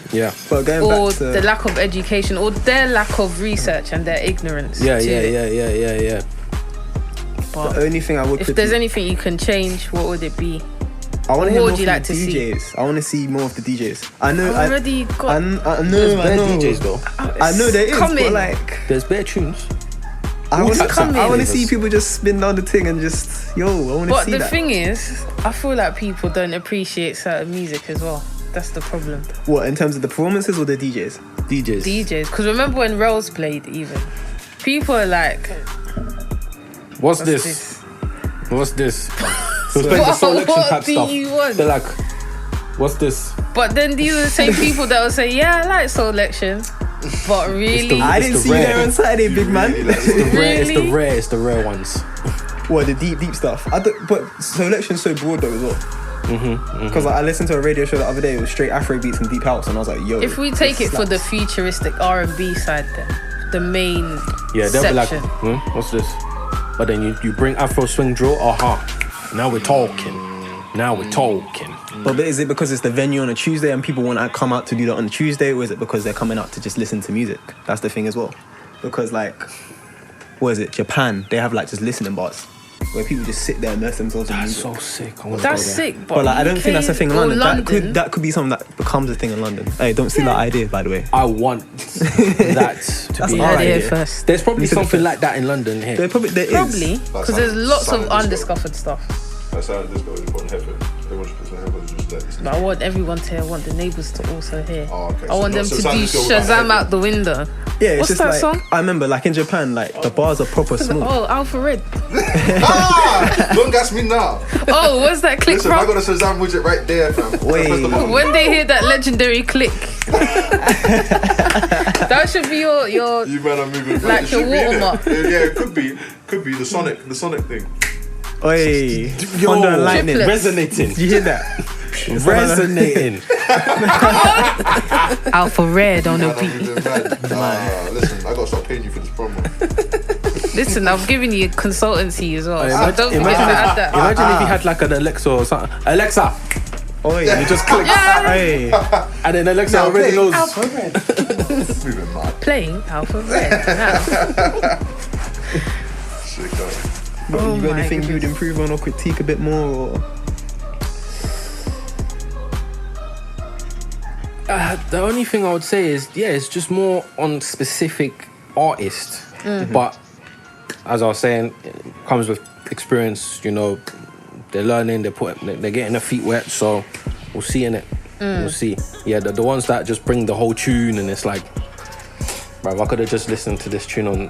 But going or back to the lack of education, or their lack of research and their ignorance. Yeah. But the only thing I would if there's anything you can change, what would it be? I want to hear What more would you from like the to see? DJs. I want to see more of the DJs. I know. Already got. I know. There's bare DJs though. I know there is, coming. but like, There's bare tunes. I want coming. to see people just spin down the thing and just I want to But see the that. thing is, I feel like people don't appreciate certain music as well. That's the problem. What, in terms of the performances or the DJs? DJs. Because remember when Rose played even? People are like, What's this? What's this? So it's like the selection what type do stuff. you want? They're like, what's this? But then these are the same people that will say, yeah, I like selection. But really, I didn't see you there on Saturday, big man. It's the rare ones. What, the deep stuff? But selection's so broad though as well. Because I listened to a radio show the other day. It was straight Afro beats and deep house, and I was like, yo. if we take it for the futuristic R&B side, then the main Yeah, they'll section. be like, what's this? But then you bring Afro swing drill. Now we're talking. But is it because it's the venue on a Tuesday and people want to come out to do that on Tuesday, or is it because they're coming out to just listen to music? That's the thing as well. Because like, what is it? Japan, they have like just listening bars where people just sit there and immerse themselves in That's music. so sick. I wanna That's go there. sick. But like, I don't think that's a thing in or London. That could be something that becomes a thing in London. Hey, don't steal that idea, by the way. I want that to That's be. our heard it idea. here first. There's probably You said it something first. like that in London here. There is. Because there's lots of undiscovered stuff. That sounded this guy was put on headphones. Everyone should put on headphones and just let this. But I want everyone to hear. I want the neighbours to also hear. Oh, okay. I want them to do sound just go without Shazam out the window. Yeah, it's What's just that like, song? I remember like in Japan, like the bars are proper smooth. Oh, Alpha Red. Don't gas me now. Oh, what's that click Listen, I from? got a Shazam widget right there, fam. Wait. Press the button. When they hear that legendary click. That should be your You man are moving. Like It your should be, innit? watermark. Yeah, it could be the Sonic thing. Oi, Thunder and Lightning. Triplets. Resonating. Did you hear that? Resonating. Alpha Red on the Man, I'm beat. moving mad. Listen, I gotta stop paying you for this promo. Listen, I've given you consultancy as well. So Imagine- don't forget to add that. Imagine if you had like an Alexa or something. Alexa, Oi, you just click, Hey, and then Alexa Now already play knows. Alpha Red. Moving mad. Playing Alpha Red. Now. Sick, though. but Oh you got my anything you would goodness. improve on or critique a bit more? Or? The only thing I would say is, it's just more on specific artists. But as I was saying, it comes with experience. You know, they're learning, they're getting their feet wet. So we'll see in it. We'll see. Yeah, the ones that just bring the whole tune and it's like, bruv, I could have just listened to this tune on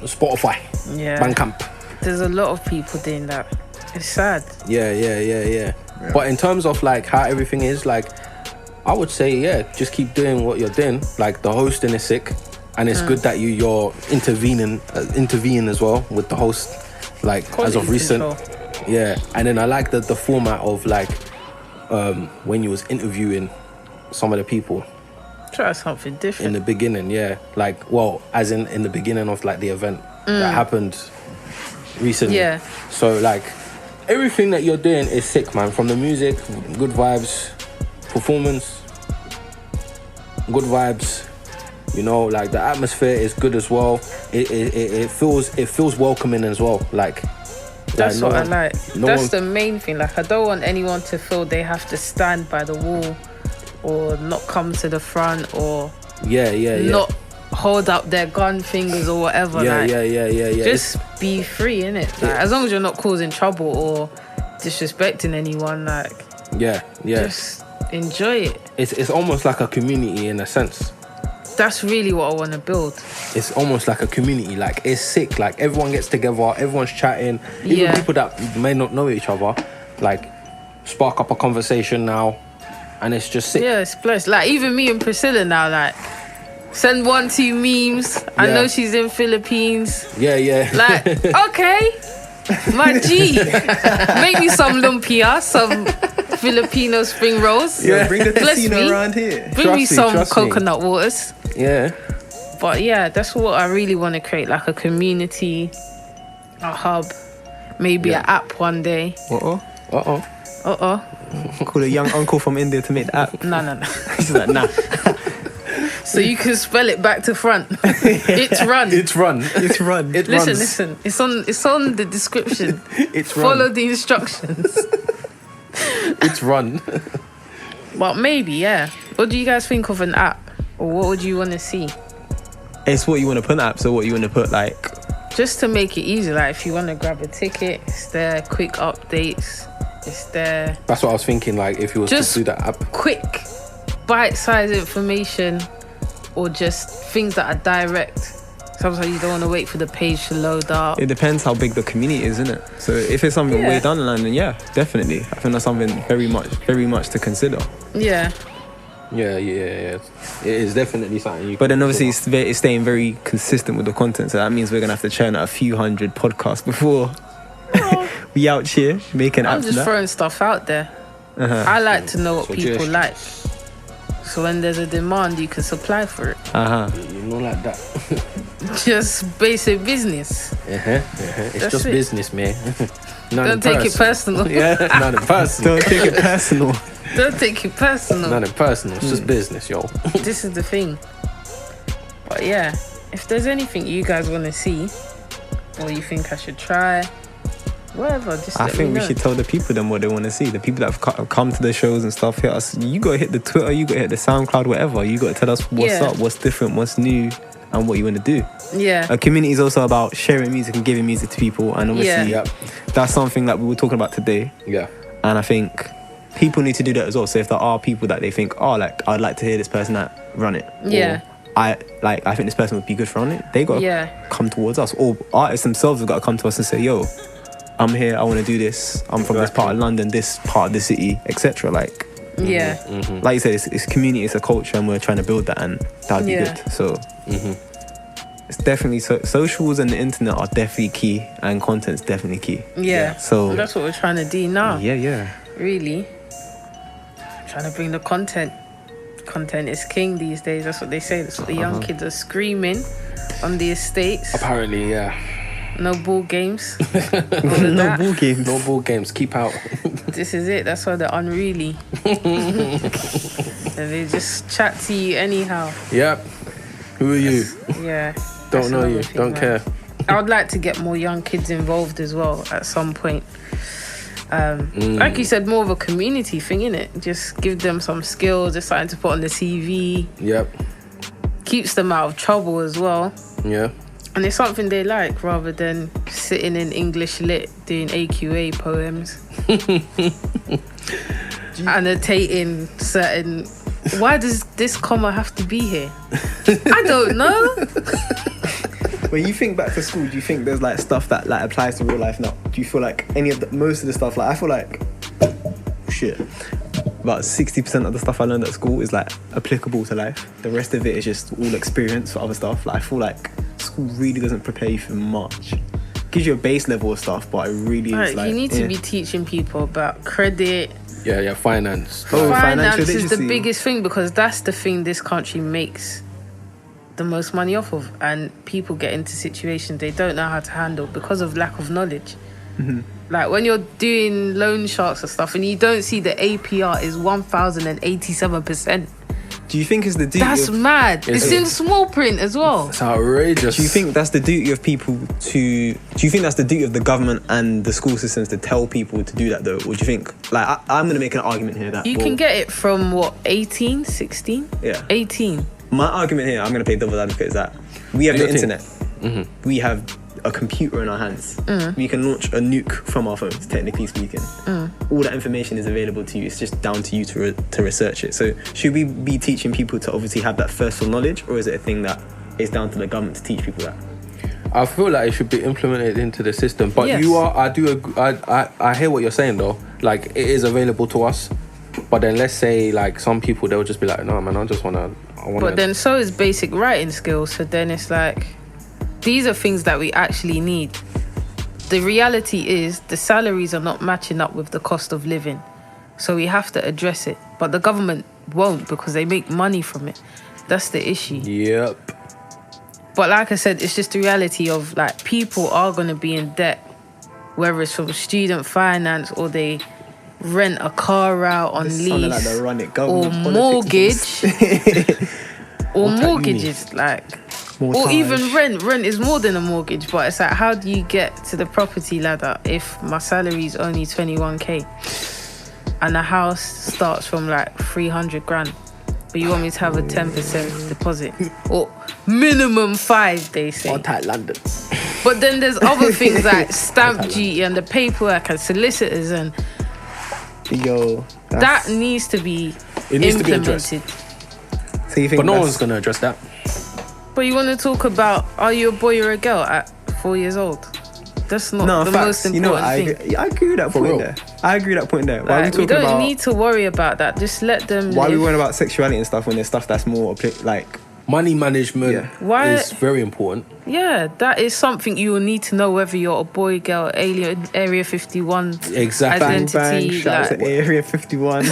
Spotify, Yeah. Bandcamp. There's a lot of people doing that. It's sad. Yeah. But in terms of like how everything is, like, I would say, just keep doing what you're doing. Like the hosting is sick, and it's good that you're intervening as well with the host. Like as of Quality recent, control. yeah. And then I like the format of like when you was interviewing some of the people Try something in different. the beginning, like as in the beginning of like the event that happened recently. Yeah. So like everything that you're doing is sick, man. From the music, good vibes, performance, good vibes. You know, like the atmosphere is good as well. It feels welcoming as well. Like That's no what I one- like. no That's one- the main thing. Like, I don't want anyone to feel they have to stand by the wall or not come to the front or Yeah. not hold up their gun fingers or whatever. Yeah. Like, just be free, innit? Like, as long as you're not causing trouble or disrespecting anyone, like, yeah. just enjoy it. It's almost like a community in a sense. That's really what I want to build. It's almost like a community. Like it's sick. Like everyone gets together, everyone's chatting. Even Yeah. people that may not know each other, like spark up a conversation now, and it's just sick. Yeah, it's blessed. Like, even me and Priscilla now, like, send 1-2 memes. I Yeah. know she's in Philippines. Yeah. Like, okay, my G, make me some lumpia, some Filipino spring rolls. Yeah, bring the Bless casino me. around here. Bring me Trust me, some trust me. coconut waters. yeah. But yeah, that's what I really want to create, like a community, a hub, maybe an app one day. Uh-oh. Call a young uncle from India to make the app. No. He's like, nah. So you can spell it back to front. It's run. It's run. It's run. It runs. Listen. It's on the description. It's Follow run. the instructions. It's run. But maybe, yeah. What do you guys think of an app? Or what would you want to see? It's what you want to put in the app. So what you want to put, like... Just to make it easy, like if you want to grab a ticket, it's there. Quick updates, it's there. That's what I was thinking, like, if you was Just to do that app. Quick, bite-sized information, or just things that are direct. Sometimes you don't want to wait for the page to load up. It depends how big the community is, isn't it? So if it's something way down the line, then yeah, definitely. I think that's something very much to consider. Yeah. Yeah. It is definitely something you But then can obviously pull off. it's staying very consistent with the content. So that means we're going to have to churn out a few hundred podcasts before we out here making I'm apps. just throwing stuff out there. I like to know what people Suggestions. like. So when there's a demand, you can supply for it. You know, like that. Just basic business. It's That's just it. business, man. Don't take it personal. Yeah, not in personal. Don't take it personal. Don't take it personal. Not in personal. It's just business, yo. This is the thing. But yeah, if there's anything you guys want to see, or you think I should try, whatever, just I let think me we know. should tell the people then what they want to see. The people that have come to the shows and stuff, hit us. You got to hit the Twitter, you got to hit the SoundCloud, whatever. You got to tell us what's up, what's different, what's new, and what you want to do. Yeah. A community is also about sharing music and giving music to people. And obviously, that's something that we were talking about today. Yeah. And I think people need to do that as well. So if there are people that they think, oh, like, I'd like to hear this person that run it. Yeah. Or I think this person would be good for running it. They got to come towards us. Or artists themselves have got to come to us and say, yo, I'm here, I want to do this. I'm from this part of London, this part of the city, etc. Like, like you said, it's community, it's a culture, and we're trying to build that, and that'd be good. So it's definitely socials and the internet are definitely key, and content's definitely key. Yeah. So that's what we're trying to do now. Yeah. Really. Trying to bring the content. Content is king these days. That's what they say. That's what the young kids are screaming on the estates. Apparently, yeah. No ball games. No ball games. No ball games. Keep out. This is it. That's why they're unruly. And they just chat to you anyhow. Yep. Who are you? Yeah. Don't know you. Thing, Don't man. care. I would like to get more young kids involved as well at some point. Like you said, more of a community thing, innit? Just give them some skills, just something to put on the CV. Yep. Keeps them out of trouble as well. Yeah. And it's something they like rather than sitting in English lit doing AQA poems. Annotating certain... Why does this comma have to be here? I don't know. When you think back to school, do you think there's like stuff that like applies to real life now? Do you feel like most of the stuff, like I feel like about 60% of the stuff I learned at school is like applicable to life. The rest of it is just all experience for other stuff. Like I feel like school really doesn't prepare you for much. Gives you a base level of stuff, but it really is like... You need to be teaching people about credit. Yeah, finance. Finance is the biggest thing, because that's the thing this country makes the most money off of, and people get into situations they don't know how to handle because of lack of knowledge. Like when you're doing loan sharks and stuff and you don't see the APR is 1,087%. Do you think it's the duty That's mad. It's in small print as well. It's outrageous. Do you think that's the duty of people to... Do you think that's the duty of the government and the school systems to tell people to do that though? Or do you think... Like, I'm going to make an argument here that... You can get it from, what, 18, 16? Yeah. 18. My argument here, I'm going to play devil's advocate, is that we have the internet. We have a computer in our hands. We can launch a nuke from our phones, technically speaking. All that information is available to you. It's just down to you to research it. So should we be teaching people to obviously have that first knowledge, or is it a thing that is down to the government to teach people that? I feel like it should be implemented into the system. But Yes. I hear what you're saying though. Like, it is available to us. But then let's say like some people, they'll just be like, no man, I wanna... But then so is basic writing skills. So then it's like, these are things that we actually need. The reality is the salaries are not matching up with the cost of living. So we have to address it. But the government won't, because they make money from it. That's the issue. Yep. But like I said, it's just the reality of like people are going to be in debt, whether it's from student finance or they rent a car out on This sounded like lease, the run it or government mortgage, or What type mortgages, like, or Mortgage. even rent. Rent is more than a mortgage, but it's like, how do you get to the property ladder if my salary is only 21k and the house starts from like 300 grand? But you want me to have a 10% deposit, or minimum 5, they say. All tight London. But then there's other things like stamp duty and the paperwork and solicitors, and Yo, that needs to be It needs to be addressed. implemented. So you think But no that's- one's going to address that. But you want to talk about, are you a boy or a girl at 4 years old? That's not No, the facts. most You know, important thing. I agree with that point real. there. I agree with that point there. Why are we Like, we talking don't about? need to worry about that. Just let them Why are we live. worrying about sexuality and stuff when there's stuff that's more like? Money management Yeah. Why- is very important. Yeah, that is something you will need to know, whether you're a boy, girl, alien, Area 51 Exactly. Bang identity. bang! Shout out Like, to Area 51.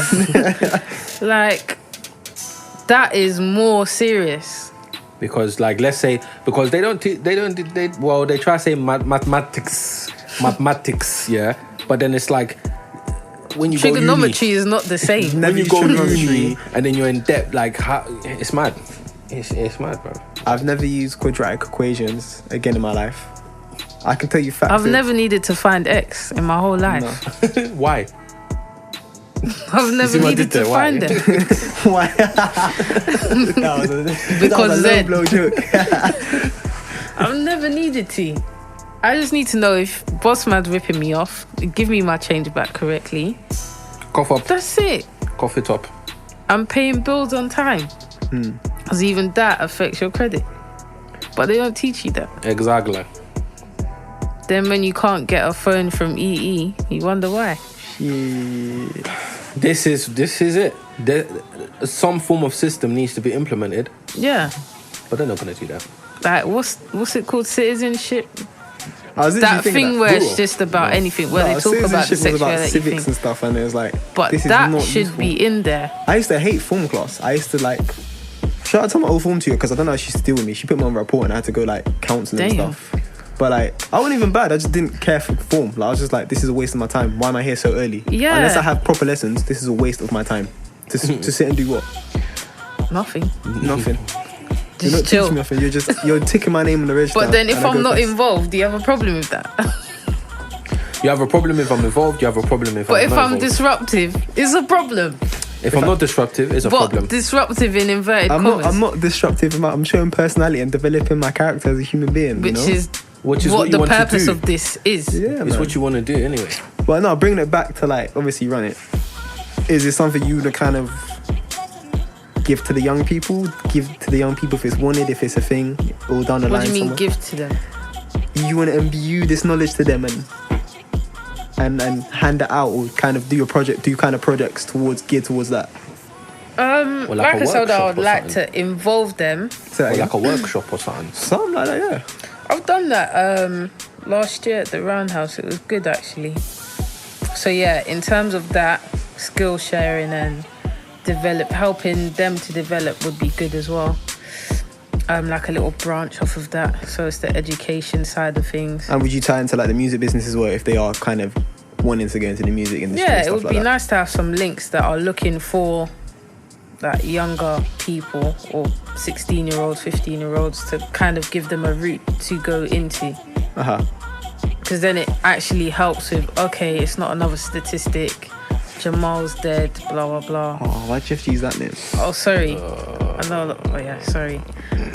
like, that is more serious. Because, like, let's say, because they try to say mathematics, yeah, but then it's like, when you go uni, Trigonometry is not the same. when you go Trigonometry. uni and then you're in debt, like, it's mad. It's mad, bro. I've never used quadratic equations again in my life. I can tell you facts. I've never needed to find X in my whole life. Why? I've never see what I needed did to there? Why? find them. Why? that was a Because low then- blow joke. I've never needed to. I just need to know if Bossman's ripping me off, give me my change back correctly. Cough up, That's it. cough it up. I'm paying bills on time. Because even that affects your credit. But they don't teach you that. Exactly. Then when you can't get a phone from EE, you wonder why. Shit. This is it. Some form of system needs to be implemented, Yeah. but they're not going to do that. Like, what's it called? Citizenship? I was literally That thinking thing that. where Rural. it's just about anything, where No, they talk about the citizenship was about sexuality civics thing. and stuff, and it was like, But this is that not should useful. be in there. I used to hate form class. I used to like. Shout out to my old form tutor because I don't know if she used to deal with me. She put me on a report and I had to go like counselling and Damn. stuff. But like, I wasn't even bad. I just didn't care for form. Like, I was just like, this is a waste of my time. Why am I here so early? Yeah. Unless I have proper lessons, this is a waste of my time. To sit and do what? Nothing. Nothing. You're not Just chill. teaching me nothing. You're ticking my name on the register. But then if and I I'm go not first. involved, do you have a problem with that? You have a problem if I'm involved. You have a problem if But I'm if not I'm involved. disruptive, it's a problem. If I'm not disruptive, it's a But problem. disruptive in inverted I'm commas. not disruptive. I'm showing personality and developing my character as a human being. which you know? is Which is what what you the want to purpose do. of this is. Yeah, It's man. what you want to do anyway. But no, bringing it back to like, obviously run it. Is it something you would kind of give to the young people? Give to the young people if it's wanted, if it's a thing, all down the What line do you mean somewhere? give to them? You want to imbue this knowledge to them and hand it out, or kind of do kind of projects geared towards that. Or Like I said, I would workshop or like something. to involve them. So Or like a workshop or something. something like that, yeah. I've done that last year at the Roundhouse. It was good actually. So yeah, in terms of that, skill sharing and helping them to develop would be good as well. Like a little branch off of that. So it's the education side of things. And would you tie into like the music business as well if they are kind of wanting to go into the music industry? Yeah, and it stuff would like be that? nice to have some links that are looking for like younger people or 16-year-olds, 15-year-olds to kind of give them a route to go into. Because then it actually helps with, okay, it's not another statistic. Jamal's dead, blah, blah, blah. Oh, why'd you have to use that name? Oh, sorry. I know. Oh, yeah, sorry.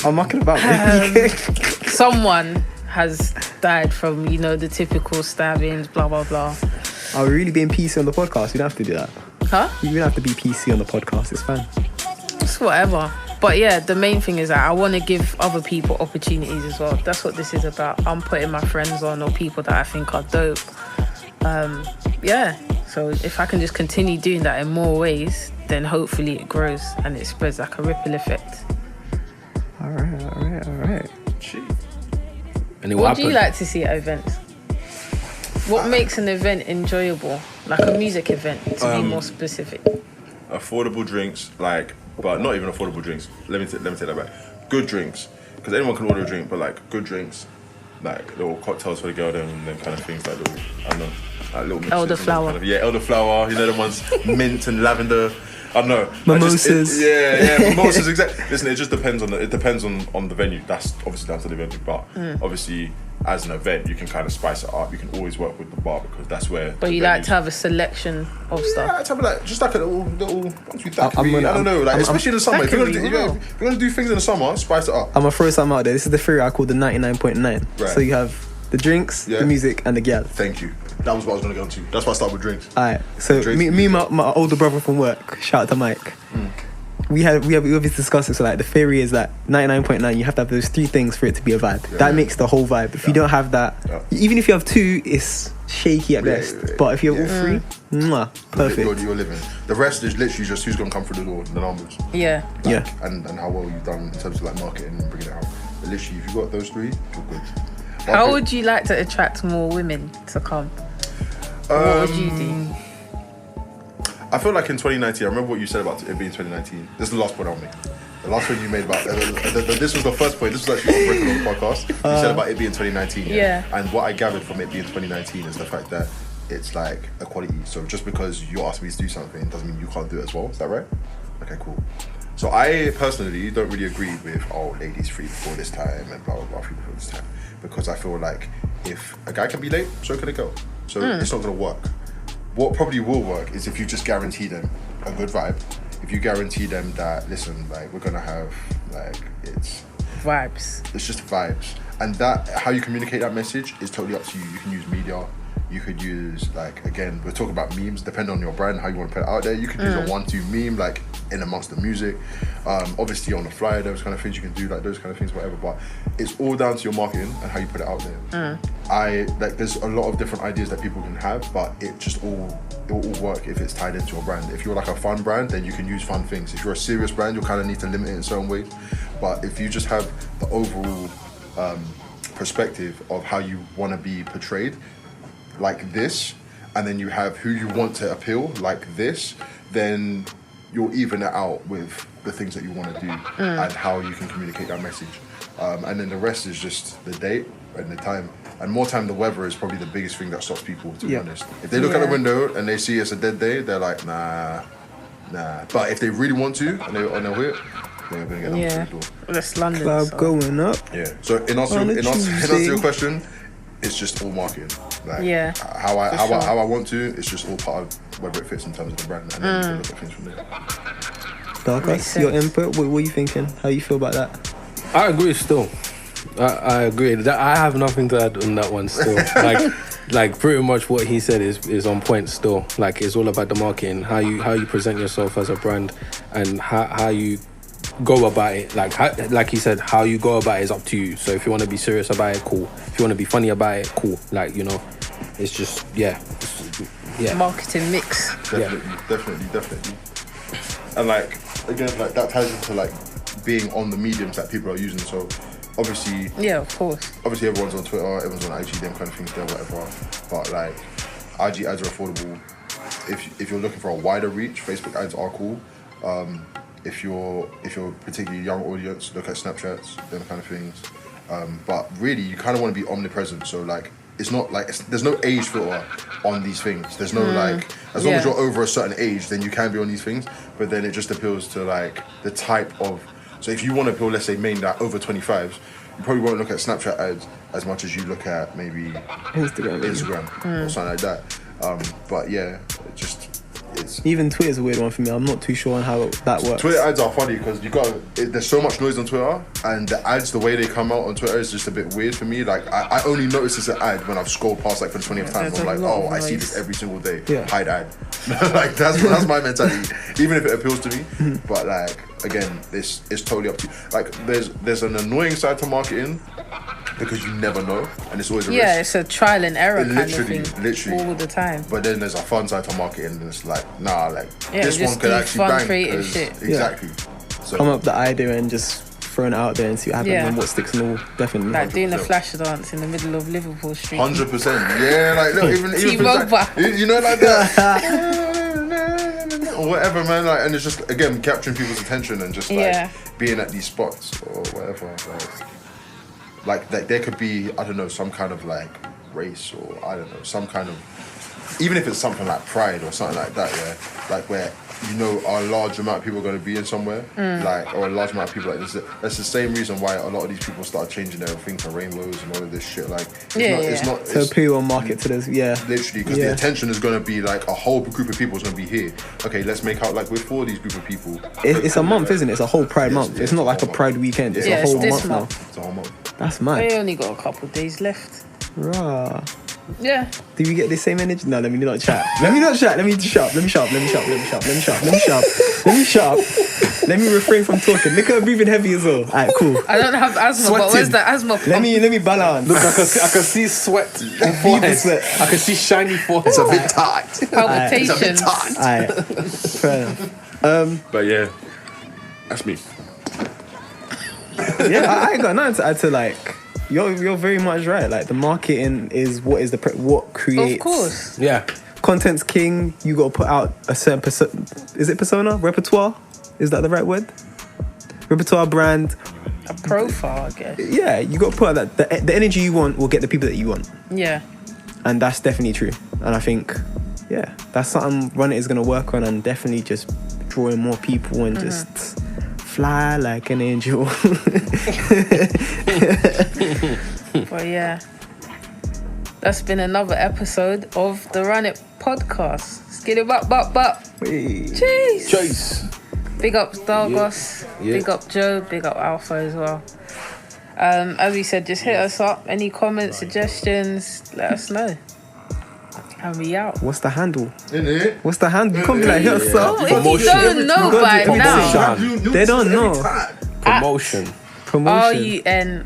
I'm mucking about. Man. Someone has died from, the typical stabbings, blah, blah, blah. Are we really being PC on the podcast? We don't have to do that. Huh? We don't have to be PC on the podcast. It's fine. It's whatever. But yeah, the main thing is that I want to give other people opportunities as well. That's what this is about. I'm putting my friends on or people that I think are dope. Yeah. So if I can just continue doing that in more ways, then hopefully it grows and it spreads like a ripple effect. All right. And it What will do you happen. like to see at events? What makes an event enjoyable? Like a music event, to be more specific. Affordable drinks, but not even affordable drinks. Let me take that back. Good drinks, because anyone can order a drink, but like good drinks, like little cocktails for the girl, them kind of things, like little, I don't know, like little mixes. Elderflower. Kind of, yeah, elderflower. You know, the ones mint and lavender. I don't know. Mimosas. Mimosas. Exactly. Listen, it just depends on the venue. That's obviously down to the venue, but obviously as an event, you can kind of spice it up. You can always work with the bar because that's where. But you like to have a selection of stuff. Yeah, to have like just like a little once we daiquiri. I don't know, like especially in the summer. If you're gonna do things in the summer, spice it up. I'm gonna throw something out there. This is the theory I call the 99.9. Right. So you have the drinks, the music, and the gal. Thank you. That was what I was gonna go into. That's why I started with drinks. Alright, so Drinks, me and my older brother from work, shout out to Mike. We obviously discussed it. So like the theory is that 99.9, you have to have those three things for it to be a vibe. That makes the whole vibe. If you don't have that, even if you have two, it's shaky at best. But if you have all three, perfect. You're living. The rest is literally just who's gonna come through the door, the numbers. Yeah. And how well you've done in terms of like marketing and bringing it out. But literally, if you've got those three, you're good. How would you like to attract more women to come? What would you do? I feel like in 2019, I remember what you said about it being 2019. This is the last point I'll make. The last point you made about this was the first point. This was actually on record on the podcast. You said about it being 2019. Yeah. And what I gathered from it being 2019 is the fact that it's like equality. So just because you asked me to do something doesn't mean you can't do it as well. Is that right? Okay, cool. So I personally don't really agree with ladies free before this time and blah blah blah free before this time, because I feel like if a guy can be late, so can a girl. So it's not gonna work. What probably will work is if you just guarantee them a good vibe. If you guarantee them that, listen, like we're gonna have like it's just vibes, and that how you communicate that message is totally up to you. You can use media. You could use, like, again, we're talking about memes, depending on your brand, how you want to put it out there. You could use a 1-2 meme, like, in amongst the music. Obviously, on the flyer, those kind of things you can do, like, those kind of things, whatever. But it's all down to your marketing and how you put it out there. There's a lot of different ideas that people can have, but it will all work if it's tied into a brand. If you're, like, a fun brand, then you can use fun things. If you're a serious brand, you'll kind of need to limit it in certain ways. But if you just have the overall perspective of how you want to be portrayed, like this, and then you have who you want to appeal like this, then you'll even it out with the things that you want to do and how you can communicate that message. And then the rest is just the date and the time. And more time, the weather is probably the biggest thing that stops people, to be honest. If they look out the window and they see it's a dead day, they're like, nah. But if they really want to and they'll hear it, they're going to get them through the door. That's London. Club going up. Yeah. So in answer to your question, it's just all marketing. Like how I want to, it's just all part of whether it fits in terms of the brand, and then you can look at things from there. Darkos, your input, what are you thinking? How you feel about that? I agree still. I agree. I have nothing to add on that one still. like pretty much what he said is on point still. Like it's all about the marketing, how you present yourself as a brand, and how you go about it. Like he said, how you go about it is up to you. So if you want to be serious about it, cool. If you want to be funny about it, cool. Like, you know, it's just marketing mix. Definitely. And like again, like that ties into like being on the mediums that people are using. So obviously, of course. Obviously, everyone's on Twitter, everyone's on IG, them kind of things there, whatever. But like, IG ads are affordable. If you're looking for a wider reach, Facebook ads are cool. If you're particularly young audience, look at Snapchats, them kind of things. But really, you kind of want to be omnipresent. So like, it's not like there's no age filter on these things. There's no like, as long as you're over a certain age, then you can be on these things. But then it just appeals to like the type of. So if you want to appeal, let's say, mainly that over 25s, you probably won't look at Snapchat ads as much as you look at maybe Instagram or something like that. But yeah, it just. Even Twitter's a weird one for me. I'm not too sure on how that works. Twitter ads are funny because there's so much noise on Twitter, and the ads, the way they come out on Twitter is just a bit weird for me. Like I only notice it's an ad when I've scrolled past like for the 20th time. I'm like, oh, I see this every single day. Hide ad. Like that's my mentality. Even if it appeals to me, but like again, it's totally up to you. Like there's an annoying side to marketing. Because you never know, and it's always a risk. It's a trial and error kind of thing. Literally. All the time. But then there's a fun side to marketing, and it's like, this one could actually bang. Creative shit. Exactly. So, come up with the idea and just throwing it out there and see what happens and what sticks and all, definitely. Like doing a flash dance in the middle of Liverpool Street. 100%. Yeah, like, look, even you know, like that. Or whatever, man. Like, and it's just, again, capturing people's attention and just, like, being at these spots or whatever. Like, like there could be, I don't know, some kind of like race or I don't know, some kind of, even if it's something like pride or something like that, yeah, like where you know a large amount of people are going to be in somewhere, like, or a large amount of people like this. That's the same reason why a lot of these people start changing their thing to rainbows and all of this shit. Like, it's not to appeal on market to this, literally, because the attention is going to be like a whole group of people is going to be here. Okay, let's make out like we're for these group of people. It's a month, isn't it? It's a whole Pride month. It's not like a Pride weekend. It's a whole month now. It's a whole month. That's mad. We only got a couple of days left. Rah. Yeah. Do we get the same energy? No, let me not chat. Let me shut up. Let me refrain from talking. Look at her breathing heavy as well. Alright, cool. I don't have asthma, but where's the asthma pump? Let me balance. Look, I can see sweat on forehead. I can see shiny forehead. It's a bit tight. Palpitations. It's a bit tight. Alright. Fair enough. But yeah, that's me. Yeah, I ain't got nothing to add to like. You're very much right. Like the marketing is what is what creates. Of course. Yeah. Content's king. You got to put out a certain is it persona? Repertoire? Is that the right word? Repertoire brand. A profile, I guess. Yeah, you got to put out that the energy you want will get the people that you want. Yeah. And that's definitely true. And I think, yeah, that's something Run It is going to work on, and definitely just drawing more people and just fly like an angel. But yeah, that's been another episode of the Run It podcast. Skid it up. Cheers. Big up Darkos. Yeah. Big up Joe. Big up Alpha as well. As we said, just hit us up. Any comments, suggestions, let us know. And we out. What's the handle? Innit? What's the handle? You can't be like, hit us up. Oh, if you don't know by now. They don't know. Promotion. runitldn.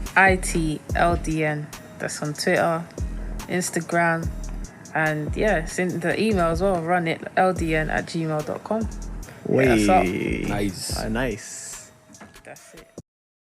That's on Twitter, Instagram, and yeah, send the email as well, runitldn@gmail.com. Wait. Nice. Nice. That's it.